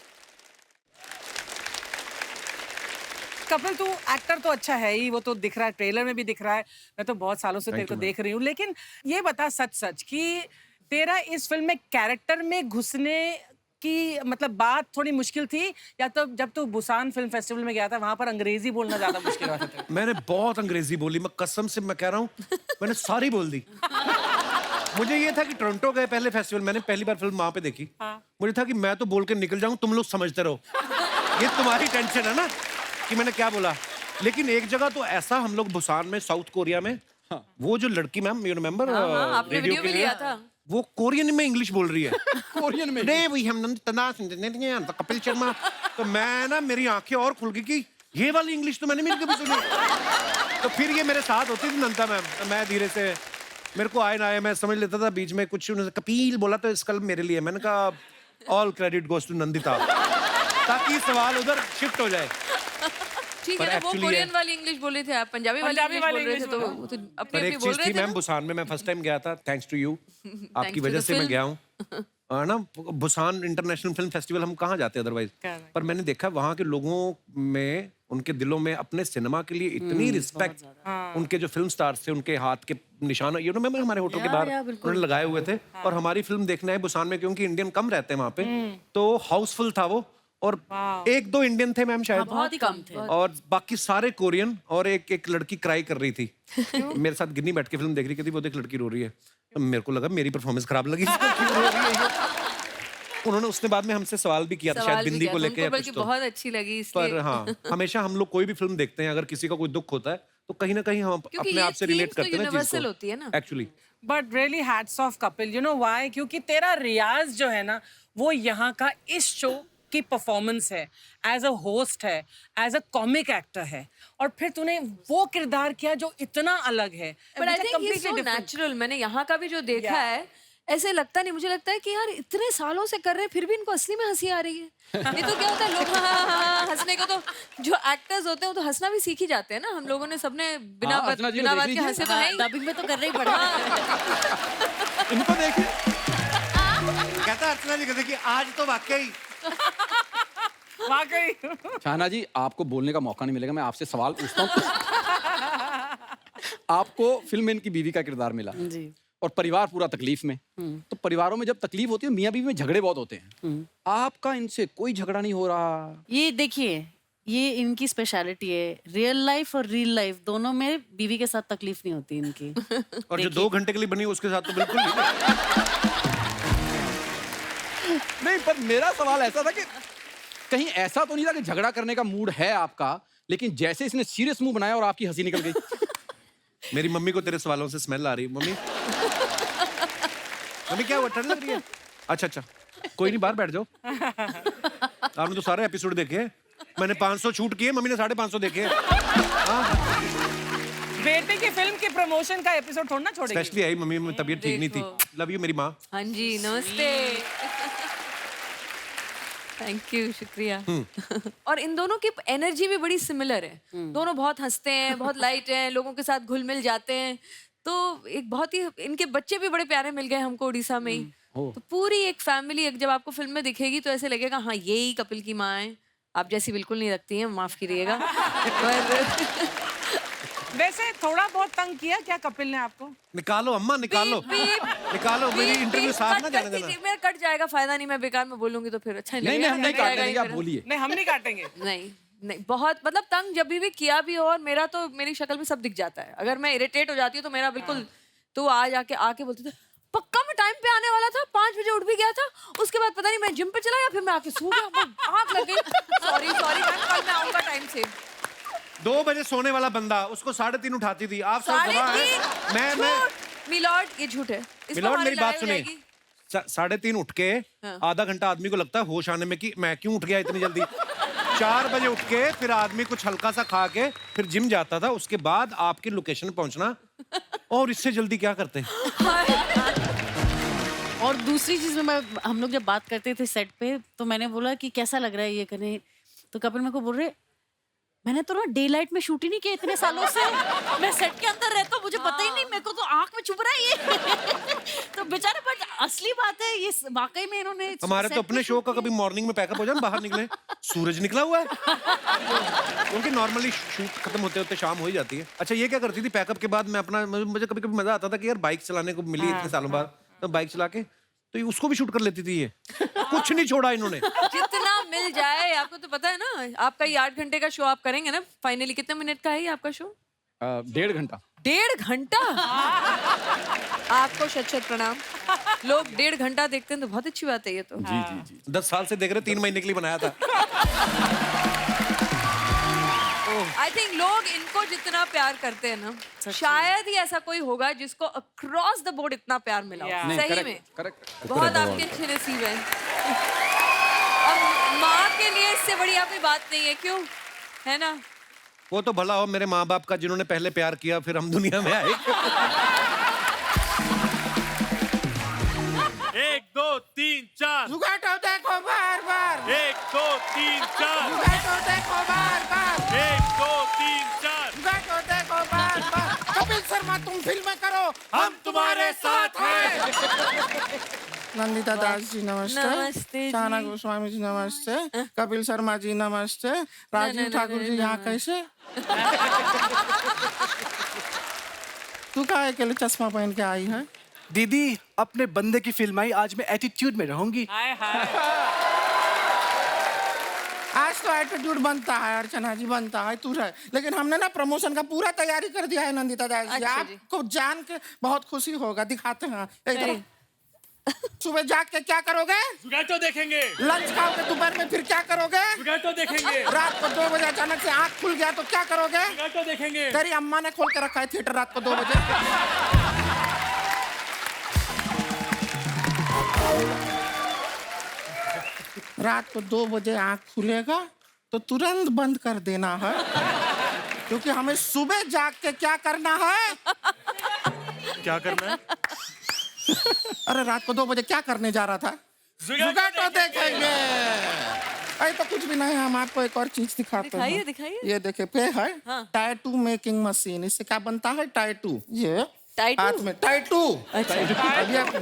कपिल, तू एक्टर तो अच्छा है ही, वो तो दिख रहा है, ट्रेलर में भी दिख रहा है। मैं तो बहुत सालों से तेरे को देख रही हूँ, लेकिन ये बता सच सच कि तेरा इस फिल्म में कैरेक्टर में घुसने की मतलब बात थोड़ी मुश्किल थी, या तो जब तू बुसान फिल्म फेस्टिवल में गया था वहां पर अंग्रेजी बोलना ज्यादा मुश्किल हुआ था? मैंने बहुत अंग्रेजी बोली, मैं कसम से मैं कह रहा हूँ, मैंने सारी बोल दी। मुझे ये था कि टोरंटो गए पहले फेस्टिवल, मैंने पहली बार फिल्म वहां पे देखी। मुझे था कि मैं तो बोल के निकल जाऊं, तुम लोग समझते रहो। ये तुम्हारी टेंशन है ना कि मैंने क्या बोला। लेकिन एक जगह तो ऐसा, हम लोग बुसान में, साउथ कोरिया में, वो जो लड़की मैम, यू रिमेम्बर, आपने वीडियो भी लिया था। वो कोरियन में इंग्लिश बोल रही है। कोरियन में? नहीं वही हम कपिल शर्मा। तो मैं ना, मेरी आंखें और खुल गई कि ये वाली इंग्लिश तो मैंने कभी सुनी। तो फिर ये मेरे साथ होती थी नंता मैम, तो मैं धीरे से, मेरे को आए ना आए मैं समझ लेता था। बीच में कुछ उन्होंने कपिल बोला तो इसका मेरे लिए, मैंने कहा all credit goes to Nandita, ताकि सवाल उधर शिफ्ट हो जाए। ठीक है ना, वो कोरियन वाली इंग्लिश बोल रहे थे, आप पंजाबी वाली इंग्लिश बोल रहे थे, तो वो तो पर अपनी एक बोल चीज रहे थी थे मैम, ना। बुसान में मैं फर्स्ट टाइम गया था, थैंक्स टू यू, आपकी to वजह the से मैं film. गया हूँ। ना बुसान इंटरनेशनल फिल्म फेस्टिवल हम कहाँ जाते अदरवाइज। पर मैंने देखा वहाँ के लोगों में, उनके दिलों में अपने सिनेमा के लिए इतनी रिस्पेक्ट, उनके जो फिल्म स्टार्स थे, उनके हाथ के निशान, यू नो, मैं हमारे होटल के बाहर उन्होंने लगाए हुए थे। और हमारी फिल्म देखने आए बुसान में, क्योंकि इंडियन कम रहते हैं वहाँ पे, तो हाउसफुल था वो। और 1-2 इंडियन थे मैम शायद, बहुत ही कम थे। और बाकी सारे कोरियन। और एक लड़की क्राई कर रही थी मेरे साथ, गिन्नी बैठ के फिल्म देख रही थी, वो देख लड़की रो रही है। तो मेरे को लगा मेरी परफॉर्मेंस खराब लगी, क्यों रो रही है ये? उन्होंने उसने बाद में हमसे सवाल भी किया था, शायद बिंदी को लेके या कुछ। बल्कि बहुत अच्छी लगी पर इसलिए। हाँ, हमेशा हम लोग कोई भी फिल्म देखते हैं, अगर किसी का कोई दुख होता है तो कहीं ना कहीं हम अपने आप से रिलेट करते हैं ना यूनिवर्सल होती है ना actually. But really hats off Kapil, you know why? क्योंकि तेरा रियाज जो है ना, वो यहाँ का इस शो की परफॉर्मेंस है, एज अ होस्ट है, एज अ कॉमिक एक्टर है, और फिर तूने वो किरदार किया जो इतना अलग है। But I think he is so natural. मैंने यहाँ का भी जो देखा है, ऐसे लगता नहीं, मुझे लगता है कि यार इतने सालों से कर रहे हैं फिर भी इनको असली में हंसी आ रही है। नहीं तो क्या होता है, लोग हाँ हंसने को, तो जो एक्टर्स होते हैं वो तो हंसना भी सीख ही जाते हैं ना। हम लोगों ने सबने बिना हाँ, अर्चना जी को बिना देख बात के लीजिए। हंसे तो नहीं। डबिंग में तो करना ही पड़ेगा। इनको देखिए, कहता अर्चना जी, कहते कि आज तो वाकई वाकई। शाहना जी आपको बोलने का मौका नहीं मिलेगा, मैं आपसे सवाल पूछता हूँ। आपको फिल्म में इनकी बीवी का किरदार मिला जी। और परिवार पूरा तकलीफ में, तो परिवारों में जब तकलीफ होती है, मियाँ बीवी में झगड़े बहुत होते हैं। आपका इनसे कोई झगड़ा नहीं हो रहा? ये देखिए, ये इनकी स्पेशलिटी है, रियल लाइफ और रियल लाइफ दोनों में बीवी के साथ तकलीफ नहीं होती इनकी। और जो 2 घंटे के लिए बनी उसके साथ तो बिल्कुल नहीं। नहीं, पर मेरा सवाल ऐसा था कि कहीं ऐसा तो नहीं था कि झगड़ा करने का मूड है आपका, लेकिन जैसे इसने सीरियस मुंह बनाया और आपकी हंसी निकल गई। मेरी मम्मी को तेरे सवालों से स्मेल आ रही है। मम्मी मम्मी क्या हुआ, ठंड लग रही है? अच्छा, कोई नहीं, बाहर बैठ जाओ। आपने तो सारे एपिसोड देखे हैं, मैंने 500 शूट किए, मम्मी ने 550 देखे। बेटे की फिल्म के प्रमोशन का एपिसोड थोड़ा ना छोड़ेगी। स्पेशली आई मम्मी में तबीयत ठीक नहीं थी। लव यू मेरी माँ। हाँ जी, नमस्ते। थैंक यू, शुक्रिया। और इन दोनों की एनर्जी भी बड़ी सिमिलर है। दोनों बहुत हंसते हैं, बहुत लाइट हैं, लोगों के साथ घुल मिल जाते हैं। तो एक बहुत ही, इनके बच्चे भी बड़े प्यारे मिल गए हमको उड़ीसा में ही। तो पूरी एक फैमिली, एक जब आपको फिल्म में दिखेगी तो ऐसे लगेगा हाँ यही कपिल की माँ है। आप जैसी बिल्कुल नहीं लगती हैं, माफ कीजिएगा। पर वैसे थोड़ा बहुत तंग किया क्या कपिल ने आपको? निकालो अम्मा, निकालो निकालो, मेरी इंटरव्यू साथ ना जाने देना। मेरा कट जाएगा, फायदा नहीं, मैं बेकार में बोलूंगी तो फिर अच्छा नहीं नहीं लगेगा। हम नहीं काटेंगे, आप बोलिए। नहीं, हम नहीं काटेंगे। नहीं नहीं, बहुत मतलब तंग जब भी किया भी हो, और मेरा तो मेरी शक्ल में सब दिख जाता है। अगर मैं इरिटेट हो जाती हूँ तो मेरा बिल्कुल, तो आज आके बोलते थे पक्का मैं टाइम पे आने वाला था, 5 बजे उठ भी गया था, उसके बाद पता नहीं मैं जिम पे चला या फिर मैं आके सो गया, आँख लग गई। सॉरी मैम, कल मैं आऊंगा टाइम से। 2 बजे सोने वाला बंदा उसको 3:30 उठाती थी। आप सब गवाह हैं। मैं मिलॉर्ड, ये झूठ है। मिलॉर्ड मेरी बात सुनिए, 3:30 उठ के आधा घंटा आदमी को लगता है होश आने में कि मैं क्यों उठ गया इतनी जल्दी। 4 बजे उठ के फिर आदमी कुछ हल्का सा खा के फिर जिम जाता था, उसके बाद आपकी लोकेशन पहुंचना, और इससे जल्दी क्या करते हैं? और दूसरी चीज में हम लोग जब बात करते थे सेट पे, तो मैंने बोला कि कैसा लग रहा है ये करने, तो कपिल मेरे को बोल रहे मैंने तो ना डे लाइट में शूट ही नहीं किया इतने सालों से, मैं सेट के अंदर रहता हूँ, मुझे पता ही नहीं, मेरे को तो आंख में चुभ रहा है ये। तो बेचारे, बट असली बात है ये, वाकई में इन्होंने हमारे तो अपने शो का कभी मॉर्निंग में पैकअप हो जाए, बाहर निकले सूरज निकला हुआ है, क्योंकि नॉर्मली शूट खत्म होते होते शाम हो ही जाती है। अच्छा, ये क्या करती थी पैकअप के बाद? मैं अपना, मुझे कभी कभी मजा आता था कि यार बाइक चलाने को मिली इतने सालों बाद, तो बाइक चला के तो ये उसको भी शूट कर लेती थी। ये कुछ नहीं छोड़ा इन्होंने। जितना मिल जाए। आपको तो पता है ना, आपका ये 8 घंटे का शो आप करेंगे ना, फाइनली कितने मिनट का है ये आपका शो? 1.5 घंटा। 1.5 घंटा? आपको शत-शत प्रणाम। लोग 1.5 घंटा देखते हैं तो बहुत अच्छी बात है ये तो। जी जी जी। 10 साल से देख रहे, 3 महीने के लिए बनाया था। आई थिंक लोग इनको जितना प्यार करते हैं ना, शायद ही ऐसा कोई होगा जिसको अक्रॉस द बोर्ड इतना प्यार मिला हो। नहीं, सही correct, में correct। बहुत आपके अच्छे नसीब हैं। और माँ के लिए इससे बड़ी कोई बात नहीं है, क्यों? है ना? वो तो भला हो मेरे माँ बाप का, जिन्होंने पहले प्यार किया फिर हम दुनिया में आए। 1 2 3 4 जुगाटो देखो बार बार, 1 2 3 4 जुगाटो देखो बार बार, 1 2 3 4 जुगाटो देखो बार बार। कपिल शर्मा तुम फिल्म करो, हम तुम्हारे साथ हैं। नंदिता दास जी नमस्ते, नमस्ते जी। शाहना गोस्वामी जी नमस्ते, कपिल शर्मा जी नमस्ते, राजीव ठाकुर जी यहाँ कैसे? तू काहे के लिए चश्मा पहन के आई है? दीदी, अपने बंदे की फिल्म आई, आज मैं एटीट्यूड में रहूंगी। हाय हाय। आज तो एटीट्यूड बनता है अर्चना जी, बनता है, तू रहे। लेकिन हमने ना प्रमोशन का पूरा तैयारी कर दिया है नंदिता दास जी। अच्छा जी। आपको जान के बहुत खुशी होगा, दिखाते हैं। इधर सुबह जाग के क्या करोगे? जुगाटो देखेंगे, लंच खाओगे, दोपहर में फिर क्या करोगे? जुगाटो देखेंगे, रात को 2 बजे अचानक से आँख खुल गया तो क्या करोगे? जुगाटो देखेंगे। तेरी अम्मा ने खोल के रखा है थिएटर रात को 2 बजे। रात को 2 बजे आँख खुलेगा तो तुरंत बंद कर देना है, क्योंकि हमें सुबह जाग के क्या करना है? क्या करना है? अरे रात को 2 बजे क्या करने जा रहा था? जुगाटो देखेंगे। अरे तो कुछ भी नहीं, हम आपको एक और चीज दिखाते हैं। दिखाइए। ये देखे, पे है हाँ। Tattoo making machine. इससे क्या बनता है? टैटू। ये टैटू? हाथ में टैटू। अच्छा। अभी आप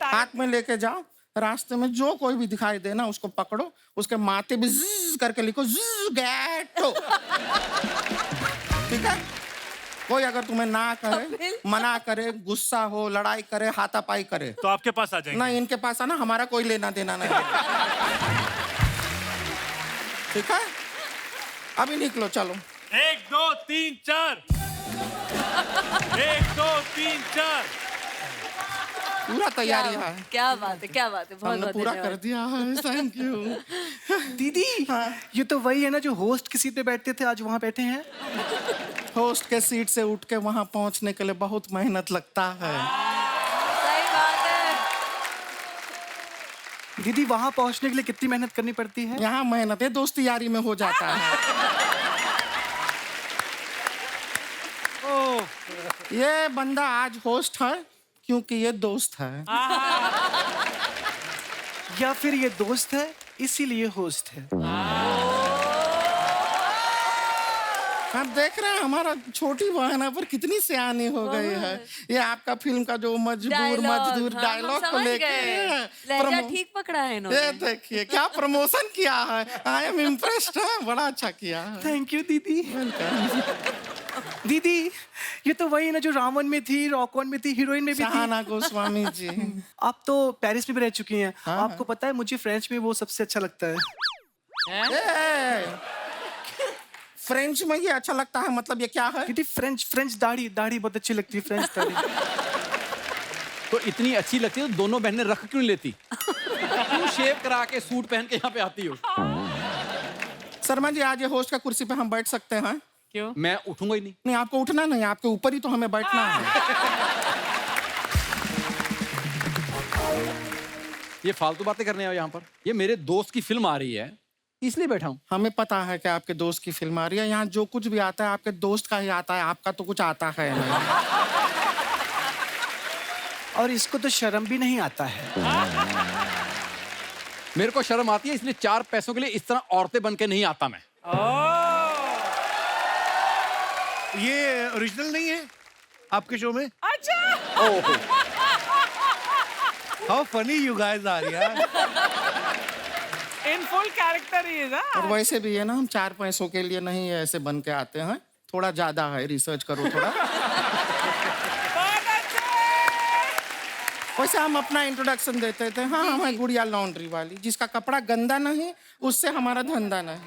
हाथ में लेके जाओ, रास्ते में जो कोई भी दिखाई देना उसको पकड़ो, उसके माथे भी ज़्ज़ करके लिखो जुगाटो। ठीक है? कोई अगर तुम्हें ना करे, मना करे, गुस्सा हो, लड़ाई करे, हाथापाई करे, तो आपके पास आ जाएंगे। नहीं, इनके पास आना, हमारा कोई लेना देना नहीं। ठीक है? अभी निकलो, चलो। 1 2 3 4 1 2 3 4 पूरा तैयारी है, क्या बात है, क्या बात है, बहुत हमने बहुत पूरा धन्यवाद। कर दिया है। Thank you. दीदी, ये तो वही है ना जो होस्ट की सीट पे बैठते थे, आज वहाँ बैठे हैं। होस्ट के सीट से उठ के वहां पहुंचने के लिए बहुत मेहनत लगता है। सही बात है। दीदी, वहाँ पहुँचने के लिए कितनी मेहनत करनी पड़ती है? यहाँ मेहनत है दोस्ती यारी में हो जाता है। ये बंदा आज होस्ट है क्योंकि ये दोस्त है। या फिर ये दोस्त है इसीलिए होस्ट है। आप देख रहे हैं हमारा छोटी बहन है पर कितनी सियानी हो गई है। ये आपका फिल्म का जो मजदूर डायलॉग को लेके लहजा ठीक पकड़ा है इन्होंने। ये देखिए क्या प्रमोशन किया है। आई एम इम्प्रेस्ड है, बड़ा अच्छा किया है। थैंक यू दीदी। दीदी ये तो वही ना जो रावण में थी, रॉक ऑन में थी, हीरोइन में भी थी। शहाना गोस्वामी जी। आप तो पेरिस में भी रह चुकी हैं। आपको पता है मुझे फ्रेंच में वो सबसे अच्छा लगता है। फ्रेंच में ये अच्छा लगता है मतलब ये क्या है? दीदी फ्रेंच दाढ़ी बहुत अच्छी लगती है, फ्रेंच दाढ़ी। तो इतनी अच्छी लगती है तो दोनों बहनें रख क्यों नहीं लेती? क्यों शेव करा के सूट पहन के यहाँ पे आती हो? शर्मा जी आज ये होस्ट का कुर्सी पे हम बैठ सकते हैं? क्यों? मैं उठूंगा ही नहीं। नहीं आपको उठना नहीं, आपके ऊपर ही तो हमें बैठना है। ये फालतू बातें करने आओ यहाँ पर। ये मेरे दोस्त की फिल्म आ रही है इसलिए बैठा हूँ। हमें पता है कि आपके दोस्त की फिल्म आ रही है। यहाँ जो कुछ भी आता है आपके दोस्त का ही आता है, आपका तो कुछ आता है नहीं। और इसको तो शर्म भी नहीं आता है। मेरे को शर्म आती है इसलिए 4 पैसों के लिए इस तरह औरतें बन के नहीं आता मैं। ये ओरिजिनल नहीं है आपके शो में? अच्छा। How funny you guys are यार। इन फुल कैरेक्टर ही है। और वैसे भी है ना, हम 4 पैसों के लिए नहीं ऐसे बन के आते हैं। थोड़ा ज्यादा है, रिसर्च करो थोड़ा। वैसे हम अपना इंट्रोडक्शन देते थे। हाँ हम है गुड़िया लॉन्ड्री वाली, जिसका कपड़ा गंदा नहीं उससे हमारा धंधा नहीं।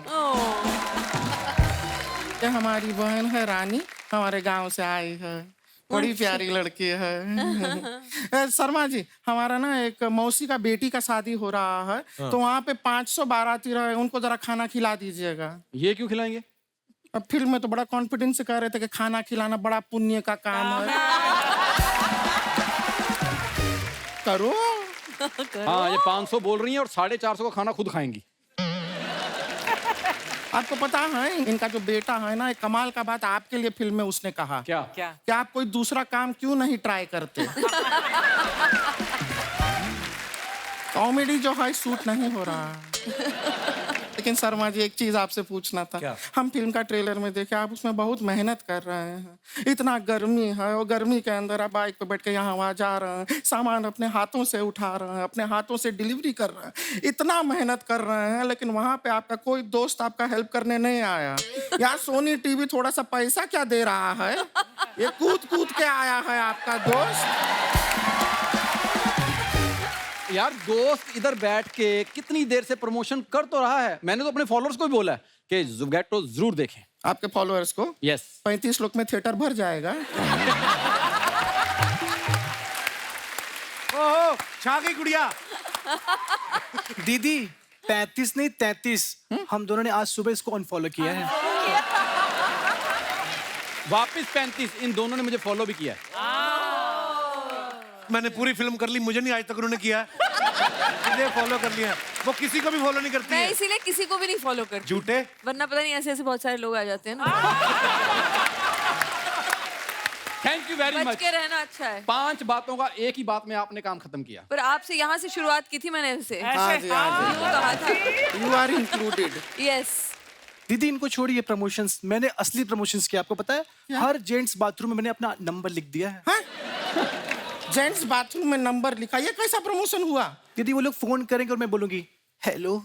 ये हमारी बहन है रानी, हमारे गांव से आई है, बड़ी प्यारी लड़की है। शर्मा जी हमारा ना एक मौसी का बेटी का शादी हो रहा है। तो वहाँ पे 500 बाराती रहे, उनको जरा खाना खिला दीजिएगा। ये क्यों खिलाएंगे? अब फिल्म में तो बड़ा कॉन्फिडेंस से कह रहे थे कि खाना खिलाना बड़ा पुण्य का काम है। करो। हाँ ये 500 बोल रही हैं और 450 का खाना खुद खाएंगी। आपको पता है इनका जो बेटा है ना, एक कमाल का बात आपके लिए फिल्म में उसने कहा। क्या? कि आप कोई दूसरा काम क्यों नहीं ट्राई करते? कॉमेडी जो है सूट नहीं हो रहा। लेकिन शर्मा जी एक चीज आपसे पूछना था। क्या? हम फिल्म का ट्रेलर में देखे, आप उसमें बहुत मेहनत कर रहे हैं। इतना गर्मी है और गर्मी के अंदर आप बाइक पे बैठ के यहाँ वहाँ जा रहे हैं, सामान अपने हाथों से उठा रहे हैं, अपने हाथों से डिलीवरी कर रहे हैं, इतना मेहनत कर रहे हैं, लेकिन वहाँ पे आपका कोई दोस्त आपका हेल्प करने नहीं आया। यार सोनी टीवी थोड़ा सा पैसा क्या दे रहा है? ये कूद कूद के आया है आपका दोस्त। यार दोस्त इधर बैठ के कितनी देर से प्रमोशन कर तो रहा है। मैंने तो अपने फॉलोअर्स को भी बोला है कि ज़ुगैटो जरूर देखें। आपके फॉलोअर्स को? यस। 35 लोग में थिएटर भर जाएगा। ओहो छा गई गुड़िया। दीदी 35 नहीं 33। हम दोनों ने आज सुबह इसको अनफॉलो किया है। वापस 35। इन दोनों ने मुझे फॉलो भी किया है। मैंने पूरी फिल्म कर ली, मुझे नहीं आज तक उन्होंने किया। मुझे फॉलो कर लिया, वो किसी को भी फॉलो नहीं करती मैं है। इसीलिए किसी को भी नहीं फॉलो करती। झूठे। वरना पता नहीं ऐसे ऐसे बहुत सारे लोग आ जाते हैं ना। थैंक यू वेरी बच मच। के रहना अच्छा है। 5 बातों का एक ही बात में आपने काम खत्म किया। पर आपसे यहाँ से शुरुआत की थी मैंने इनसे। हाँ जी, हाँ जी। कहा था। You are included. यस। दीदी इनको छोड़िए प्रमोशंस, मैंने असली प्रमोशंस किया। आपको पता है हर जेंट्स बाथरूम में मैंने अपना नंबर लिख दिया है। जेंट्स बाथरूम में नंबर लिखा, ये कैसा प्रमोशन हुआ? दीदी वो लोग फोन करेंगे और मैं बोलूंगी हेलो,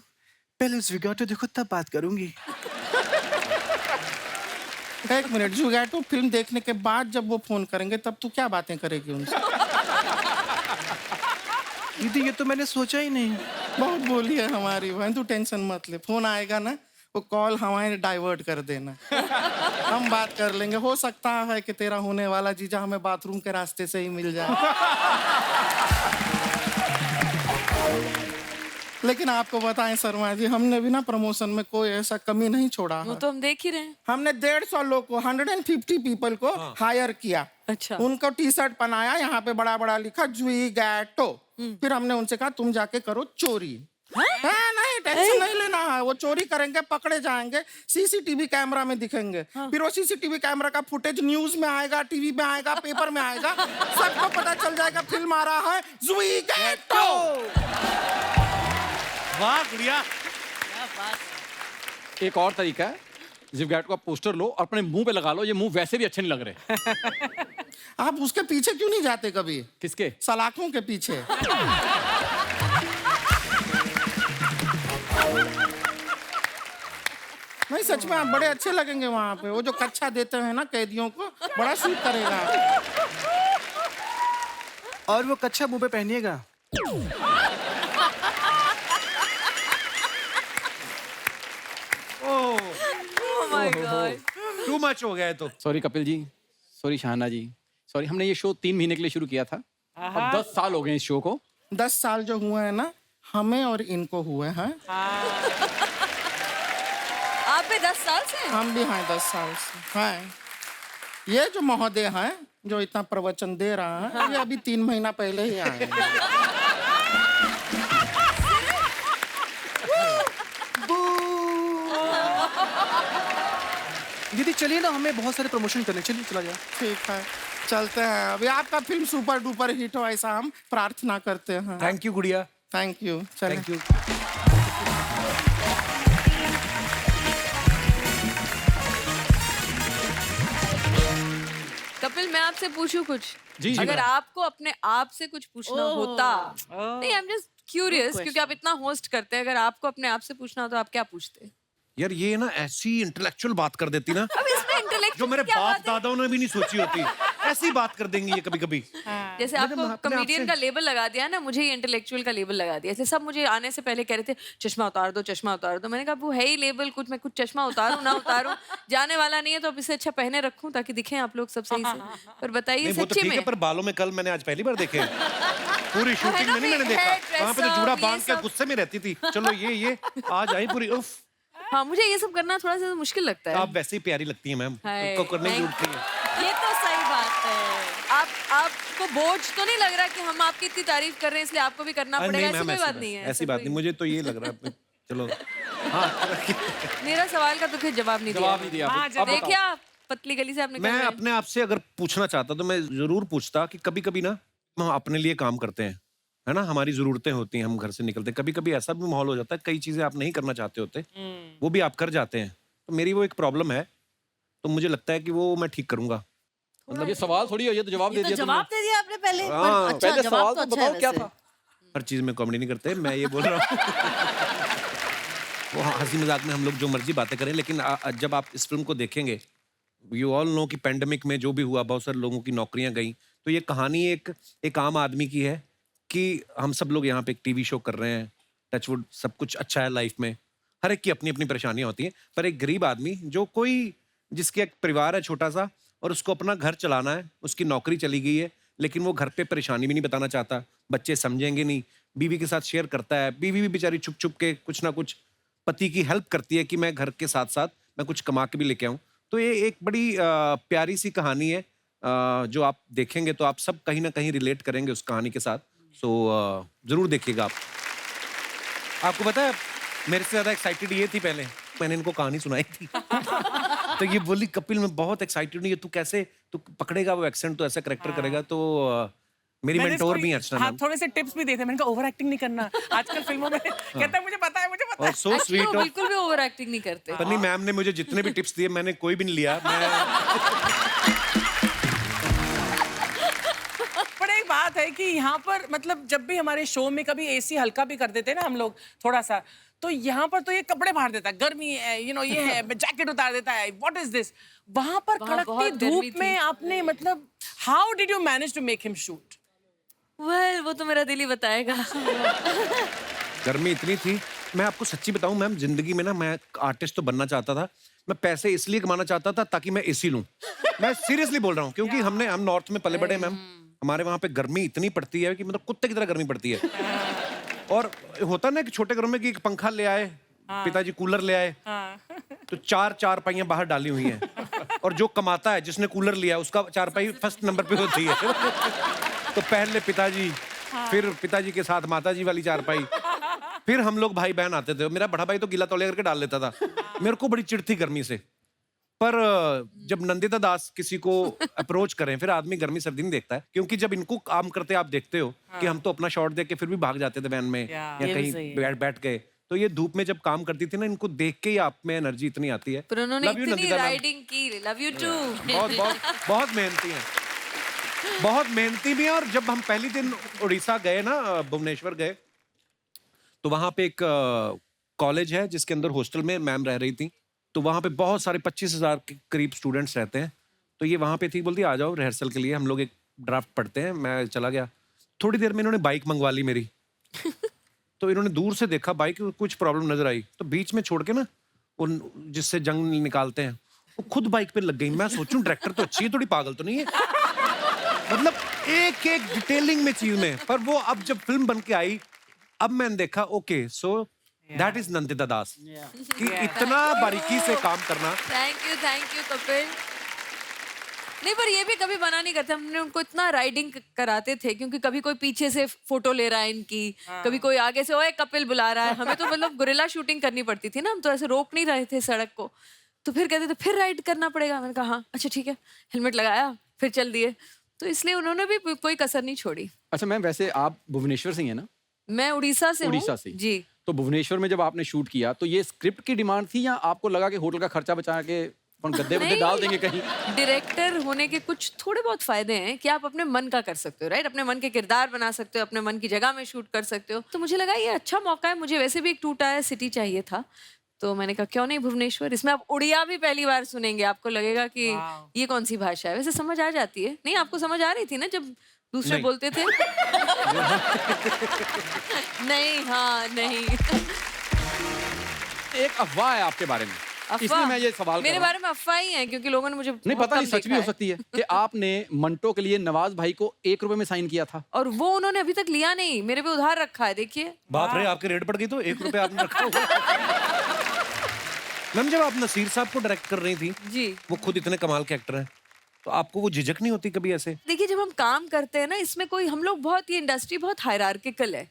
पहले ज़ुगैटो देखो तब बात करूंगी। एक मिनट, ज़ुगैटो फिल्म देखने के बाद जब वो फोन करेंगे तब तू क्या बातें करेगी उनसे? दीदी ये तो मैंने सोचा ही नहीं। बहुत बोली है हमारी बहन, तू टेंशन मत ले। फोन आएगा ना, वो कॉल हमारे डाइवर्ट कर देना। हम बात कर लेंगे। हो सकता है कि तेरा होने वाला जीजा हमें बाथरूम के रास्ते से ही मिल जाए। लेकिन आपको बताएं शर्मा जी, हमने भी ना प्रमोशन में कोई ऐसा कमी नहीं छोड़ा वो है। तो हम देख ही रहे हैं। हमने 150 लोग को 150 पीपल को हायर किया। अच्छा। उनको टी शर्ट पहनाया, यहाँ पे बड़ा बड़ा लिखा ज़ुगैटो। फिर हमने उनसे कहा तुम जाके करो चोरी। हाँ, नहीं टेंशन नहीं लेना है, वो चोरी करेंगे, पकड़े जाएंगे, सीसीटीवी कैमरा में दिखेंगे। फिर वो सीसीटीवी कैमरा का फुटेज न्यूज में आएगा, टीवी में आएगा, पेपर में आएगा, सबको पता चल जाएगा फिल्म आ रहा है ज़ुगैटो। वाह गुड़िया। एक और तरीका है, जिवगैट को आप पोस्टर लो और अपने मुंह पे लगा लो, ये मुंह वैसे भी अच्छे नहीं लग रहे। आप उसके पीछे क्यों नहीं जाते कभी? किसके? सलाखों के पीछे। नहीं सच में आप बड़े अच्छे लगेंगे वहां पे। वो जो कच्छा देते हैं ना कैदियों को, बड़ा सूट करेगा। और वो कच्छा मुंह पे पहनिएगा। Oh my God. Too much हो गया है तो। सॉरी कपिल जी, सॉरी शाहना जी, सॉरी। हमने ये शो 3 महीने के लिए शुरू किया था, अब 10 साल हो गए इस शो को। 10 साल जो हुए हैं ना, हमें और इनको हुए हैं। आप भी 10 साल से? हम भी हैं 10 साल से हैं। ये जो महोदय हैं, जो इतना प्रवचन दे रहा है, ये अभी 3 महीना पहले ही आए हैं। दीदी चलिए ना, हमें बहुत सारे प्रमोशन करने, चलिए चला जाए। ठीक है, चलते हैं। अभी आपका फिल्म सुपर डुपर हिट हो, ऐसा हम प्रार्थना करते हैं। थैंक यू गुड़िया। Thank you. Thank you. Kapil, मैं आपसे पूछूं कुछ? जी, अगर मैम। आपको अपने आप से कुछ पूछना होता, नहीं, आई एम जस्ट क्यूरियस, क्योंकि आप इतना होस्ट करते हैं, अगर आपको अपने आप से पूछना हो तो आप क्या पूछते? यार ये ना ऐसी इंटेलेक्चुअल बात कर देती ना, अब इसमें इंटेलेक्चुअल जो मेरे बाप दादाओं ने भी नहीं सोची होती। ऐसी बात कर देंगी ये कभी कभी। जैसे आपको कॉमेडियन का लेबल लगा दिया ना, मुझे ये इंटेलेक्चुअल का लेबल लगा दिया। जैसे सब मुझे आने से पहले कह रहे थे चश्मा उतार दो, चश्मा उतार दो। मैंने कहा वो है ही लेबल, कुछ मैं कुछ चश्मा उतारूं ना उतारूं जाने वाला नहीं है, तो अब इसे अच्छा पहने रखूं ताकि दिखें आप लोग सब सही से। पर बताइए नहीं वो तो सच्ची ठीक है, में पर बालों में कल मैंने आज पहली बार देखे। पूरी शूटिंग में नहीं मैंने देखा। वहाँ पे तो जूड़ा बांध के गुस्से में रहती थी। चलो ये आज आई पूरी। उफ, हाँ, मुझे ये सब करना थोड़ा सा मुश्किल लगता है। आप वैसे ही प्यारी लगती हैं मैम, हाय, को करने की thank जरूरत नहीं है। ये तो सही बात है। आपको बोझ तो नहीं लग रहा कि हम आपकी इतनी तारीफ कर रहे हैं इसलिए आपको भी करना पड़ेगा? ऐसी कोई बात नहीं है। ऐसी बात नहीं, मुझे तो ये लग रहा है। चलो हाँ, मेरा सवाल का तो फिर जवाब नहीं दिया। हाँ, अब देखिए आप पतली गली से आपने मैं अपने आप से अगर पूछना चाहता तो मैं जरूर पूछता कि कभी कभी ना हम अपने लिए काम करते हैं, है ना, हमारी जरूरतें होती हैं, हम घर से निकलते हैं, कभी कभी ऐसा भी माहौल हो जाता है, कई चीजें आप नहीं करना चाहते होते, वो भी आप कर जाते हैं। तो मेरी वो एक प्रॉब्लम है, तो मुझे लगता है कि वो मैं ठीक करूंगा। मतलब ये सवाल थोड़ी है, ये तो जवाब दे दिया तुमने। जवाब दे दिया आपने पहले। हाँ, पर अच्छा, पहले जवाब सवाल तो तो अच्छा है बताओ क्या वैसे। था। हर चीज में कॉमेडी नहीं करते, मैं ये बोल रहा हूँ। वो हंसी मजाक में हम लोग जो मर्जी बातें करें, लेकिन जब आप इस फिल्म को देखेंगे, यू ऑल नो कि पेंडेमिक में जो भी हुआ, बहुत सारे लोगों की नौकरियां गई, तो ये कहानी एक आम आदमी की है कि हम सब लोग यहाँ पे एक टीवी शो कर रहे हैं, टचवुड सब कुछ अच्छा है लाइफ में, हर एक की अपनी अपनी परेशानियां होती हैं, पर एक गरीब आदमी जो कोई जिसके एक परिवार है छोटा सा और उसको अपना घर चलाना है, उसकी नौकरी चली गई है, लेकिन वो घर पे परेशानी भी नहीं बताना चाहता, बच्चे समझेंगे नहीं, बीवी के साथ शेयर करता है, बीवी भी बेचारी छुप छुप के कुछ ना कुछ पति की हेल्प करती है कि मैं घर के साथ साथ मैं कुछ कमा के भी लेके आऊँ। तो ये एक बड़ी प्यारी सी कहानी है, जो आप देखेंगे तो आप सब कहीं ना कहीं रिलेट करेंगे उस कहानी के साथ। सो जरूर देखिएगा आप। आपको पता है मेरे से ज्यादा एक्साइटेड ये थी, पहले मैंने इनको कहानी सुनाई थी तो ये बोली कपिल मैं बहुत एक्साइटेड हूँ, ये तू कैसे तू पकड़ेगा वो एक्सेंट, तो ऐसा करेक्टर करेगा। तो मेरी मेंटोर भी है अर्चना हाँ, मैम। थोड़े से टिप्स भी देते। मैंने कहा ओवर एक्टिंग नहीं करना आजकल फिल्मों में। कहता है मुझे पता है, मुझे पता और है। सो Actually, स्वीट। वो बिल्कुल भी ओवर एक्टिंग नहीं करते। पन्नी मैम ने मुझे जितने भी टिप्स दिए मैंने कोई भी नहीं लिया। मैं पर एक बात है कि यहाँ पर मतलब जब भी हमारे शो में कभी एसी हल्का भी कर देते हैं ना हम लोग थोड़ा सा, तो यहाँ पर तो ये कपड़े फाड़ देता है, गर्मी है, ये है, जैकेट उतार देता है, व्हाट इज दिस। वहां पर वहाँ बहुत कड़कती गर्मी धूप में आपने मतलब how did you manage to make him shoot? Well, वो तो मेरा दिल ही बताएगा। गर्मी इतनी थी, मैं आपको सच्ची बताऊं मैम, जिंदगी में ना मैं आर्टिस्ट तो बनना चाहता था, मैं पैसे इसलिए कमाना चाहता था ताकि मैं एसी लूं। मैं सीरियसली बोल रहा हूं, क्योंकि हम नॉर्थ में पले बड़े मैम, हमारे वहाँ पे गर्मी इतनी पड़ती है कि मतलब कुत्ते की तरह गर्मी पड़ती है। और होता ना कि छोटे घरों में कि एक पंखा ले आए, पिताजी कूलर ले आए, तो 4 चारपाइयां बाहर डाली हुई हैं, और जो कमाता है जिसने कूलर लिया उसका चारपाई फर्स्ट नंबर पे होती है। तो पहले पिताजी, फिर पिताजी के साथ माताजी वाली चारपाई, फिर हम लोग भाई बहन आते थे। मेरा बड़ा भाई तो गीला तौलिया करके डाल लेता था। मेरे को बड़ी चिढ़ थी गर्मी से, पर जब नंदिता दास किसी को अप्रोच करें, फिर आदमी गर्मी सर्दी नहीं देखता है, क्योंकि जब इनको काम करते आप देखते हो कि हम तो अपना शॉट देके फिर भी भाग जाते थे वैन में या ये भी कहीं सही है। बैठ गए, तो ये धूप में जब काम करती थी ना, इनको देख के ही आप में एनर्जी इतनी आती है। पर उन्होंने Love you, इतनी नंदिता मैम। राइडिंग की, लव यू टू। बहुत बहुत बहुत मेहनती हैं, बहुत मेहनती भी हैं। और जब हम पहली दिन उड़ीसा गए ना, भुवनेश्वर गए, तो वहां पे एक कॉलेज है जिसके अंदर हॉस्टल में मैम रह रही थी। तो वहां पे बहुत सारे 25,000 के करीब स्टूडेंट्स रहते हैं। तो ये वहां पे थी, बोलती आ जाओ रिहर्सल के लिए, हम लोग एक ड्राफ्ट पढ़ते हैं। मैं चला गया, थोड़ी देर में इन्होंने बाइक मंगवा ली मेरी। तो इन्होंने दूर से देखा बाइक, कुछ प्रॉब्लम नजर आई, तो बीच में छोड़ के ना, उन जिससे जंग निकालते हैं, वो खुद बाइक पे लग गई। मैं सोचूं डायरेक्टर तो अच्छी है, थोड़ी पागल तो नहीं है। मतलब एक एक डिटेलिंग में चीज में। पर वो अब जब फिल्म बन के आई, अब मैंने देखा okay, so that is Nandita Das, कि इतना बारीकी से काम करना। Thank you Kapil. नहीं, पर ये भी कभी मना नहीं करते, हमने उनको इतना राइडिंग कराते थे, क्योंकि कभी कोई पीछे से फोटो ले रहा है इनकी, कभी कोई आगे से ओए कपिल बुला रहा है। हमें तो मतलब गुरिल्ला शूटिंग करनी पड़ती थी ना, हम तो ऐसे रोक नहीं रहे थे सड़क को। तो फिर कहते थे फिर राइड करना पड़ेगा। मैंने कहा हाँ अच्छा ठीक है, हेलमेट लगाया, फिर चल दिए। तो इसलिए उन्होंने भी कोई कसर नहीं छोड़ी। अच्छा मैम, वैसे आप भुवनेश्वर से ही है ना? मैं उड़ीसा से हूँ। उड़ीसा से जी। तो भुवनेश्वर में जब आपने शूट किया, तो ये स्क्रिप्ट की डिमांड थी या आपको लगा कि होटल का खर्चा बचा के गद्दे वद्दे डाल देंगे कहीं? डायरेक्टर होने के कुछ थोड़े बहुत फायदे हैं कि आप अपने मन का कर सकते हो, राइट? अपने मन के किरदार बना सकते हो, अपने मन की जगह में शूट कर सकते हो। तो मुझे लगा ये अच्छा मौका है। मुझे वैसे भी एक 2 टायर सिटी चाहिए था, तो मैंने कहा क्यों नहीं भुवनेश्वर। इसमें आप उड़िया भी पहली बार सुनेंगे, आपको लगेगा कि ये कौन सी भाषा है। वैसे समझ आ जाती है। नहीं, आपको समझ आ रही थी ना जब दूसरे बोलते थे? नहीं, हाँ नहीं। एक अफवाह है आपके बारे में, इसलिए मैं ये सवाल मेरे बारे में अफवाह ही है, क्योंकि लोगों ने मुझे नहीं बहुत पता, नहीं कम सच भी देखा हो है। सकती है कि आपने मंटो के लिए नवाज भाई को 1 रुपए में साइन किया था। और वो उन्होंने अभी तक लिया नहीं, मेरे पे उधार रखा है। देखिए बाप रे, आपके रेट पड़ गई तो 1 रुपए आपने रखा हुआ। मैम, जब आप नसीर साहब को डायरेक्ट कर रही थी, जी, वो खुद इतने कमाल के एक्टर हैं, तो आपको वो झिझक नहीं होती कभी ऐसे? देखिए जब हम काम करते हैं ना, इसमें कोई, हम लोग बहुत, ये इंडस्ट्री बहुत हायरार्किकल है।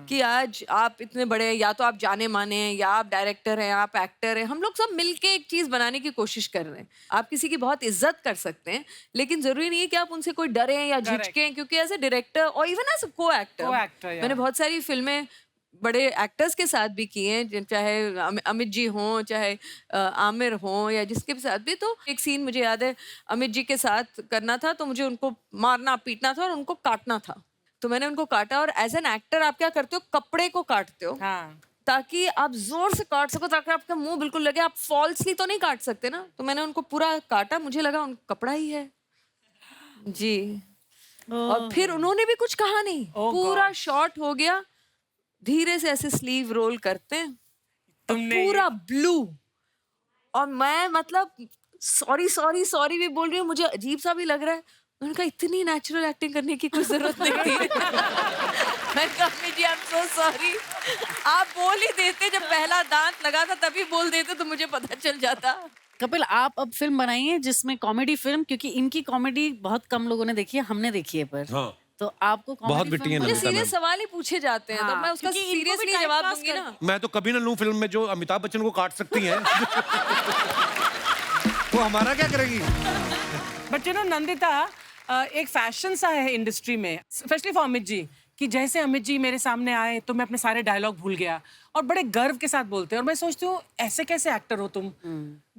कि आज आप इतने बड़े, या तो आप जाने माने हैं, या आप डायरेक्टर हैं, आप एक्टर हैं, हम लोग सब मिलके एक चीज बनाने की कोशिश कर रहे हैं। आप किसी की बहुत इज्जत कर सकते हैं, लेकिन जरूरी नहीं है कि आप उनसे कोई डरे या झिझकें, क्योंकि एज ए डायरेक्टर और इवन एज को एक्टर, मैंने बहुत सारी फिल्में बड़े एक्टर्स के साथ भी किए हैं, चाहे अमित जी हों, चाहे आमिर हों, या जिसके भी साथ भी। तो एक सीन मुझे याद है, अमित जी के साथ करना था, तो मुझे उनको मारना पीटना था और उनको काटना था। तो मैंने उनको काटा। और एज एन एक्टर आप क्या करते हो, कपड़े को काटते हो ताकि आप जोर से काट सको, ताकि आपका मुंह बिल्कुल लगे। आप फॉल्सली तो नहीं काट सकते ना। तो मैंने उनको पूरा काटा, मुझे लगा उन कपड़ा ही है जी। और फिर उन्होंने भी कुछ कहा नहीं, पूरा शॉट हो गया, धीरे से ऐसे स्लीव रोल करते हैं, पूरा ब्लू। और मैं मतलब सॉरी भी बोल रही हूँ, मुझे अजीब सा भी लग रहा है। उन्होंने कहा इतनी नेचुरल एक्टिंग करने की कोई जरूरत नहीं थी। मैं कहा जी आई एम सो सॉरी, आप बोल ही देते, जब पहला दांत लगा था तभी बोल देते तो मुझे पता चल जाता। कपिल, आप अब फिल्म बनाइए जिसमें कॉमेडी फिल्म, क्योंकि इनकी कॉमेडी बहुत कम लोगों ने देखी है, हमने देखी है। पर हाँ, तो आपको बहुत बिट्टी है मुझे नमिता मैम। सीरियस सवाल ही पूछे जाते हैं, तो मैं उसका क्योंकि इनको भी सीरियसली time जवाब pass दूंगी ना। मैं तो कभी ना लूं फिल्म में जो अमिताभ बच्चन को काट सकती हैं। वो हमारा क्या करेगी? बट यू नो नंदिता, एक फैशन सा है इंडस्ट्री में, स्पेशली फॉर अमित जी, कि जैसे अमित जी मेरे सामने आए तो मैं अपने सारे डायलॉग भूल गया, और बड़े गर्व के साथ बोलते हैं। और मैं सोचती हूँ ऐसे कैसे एक्टर हो तुम,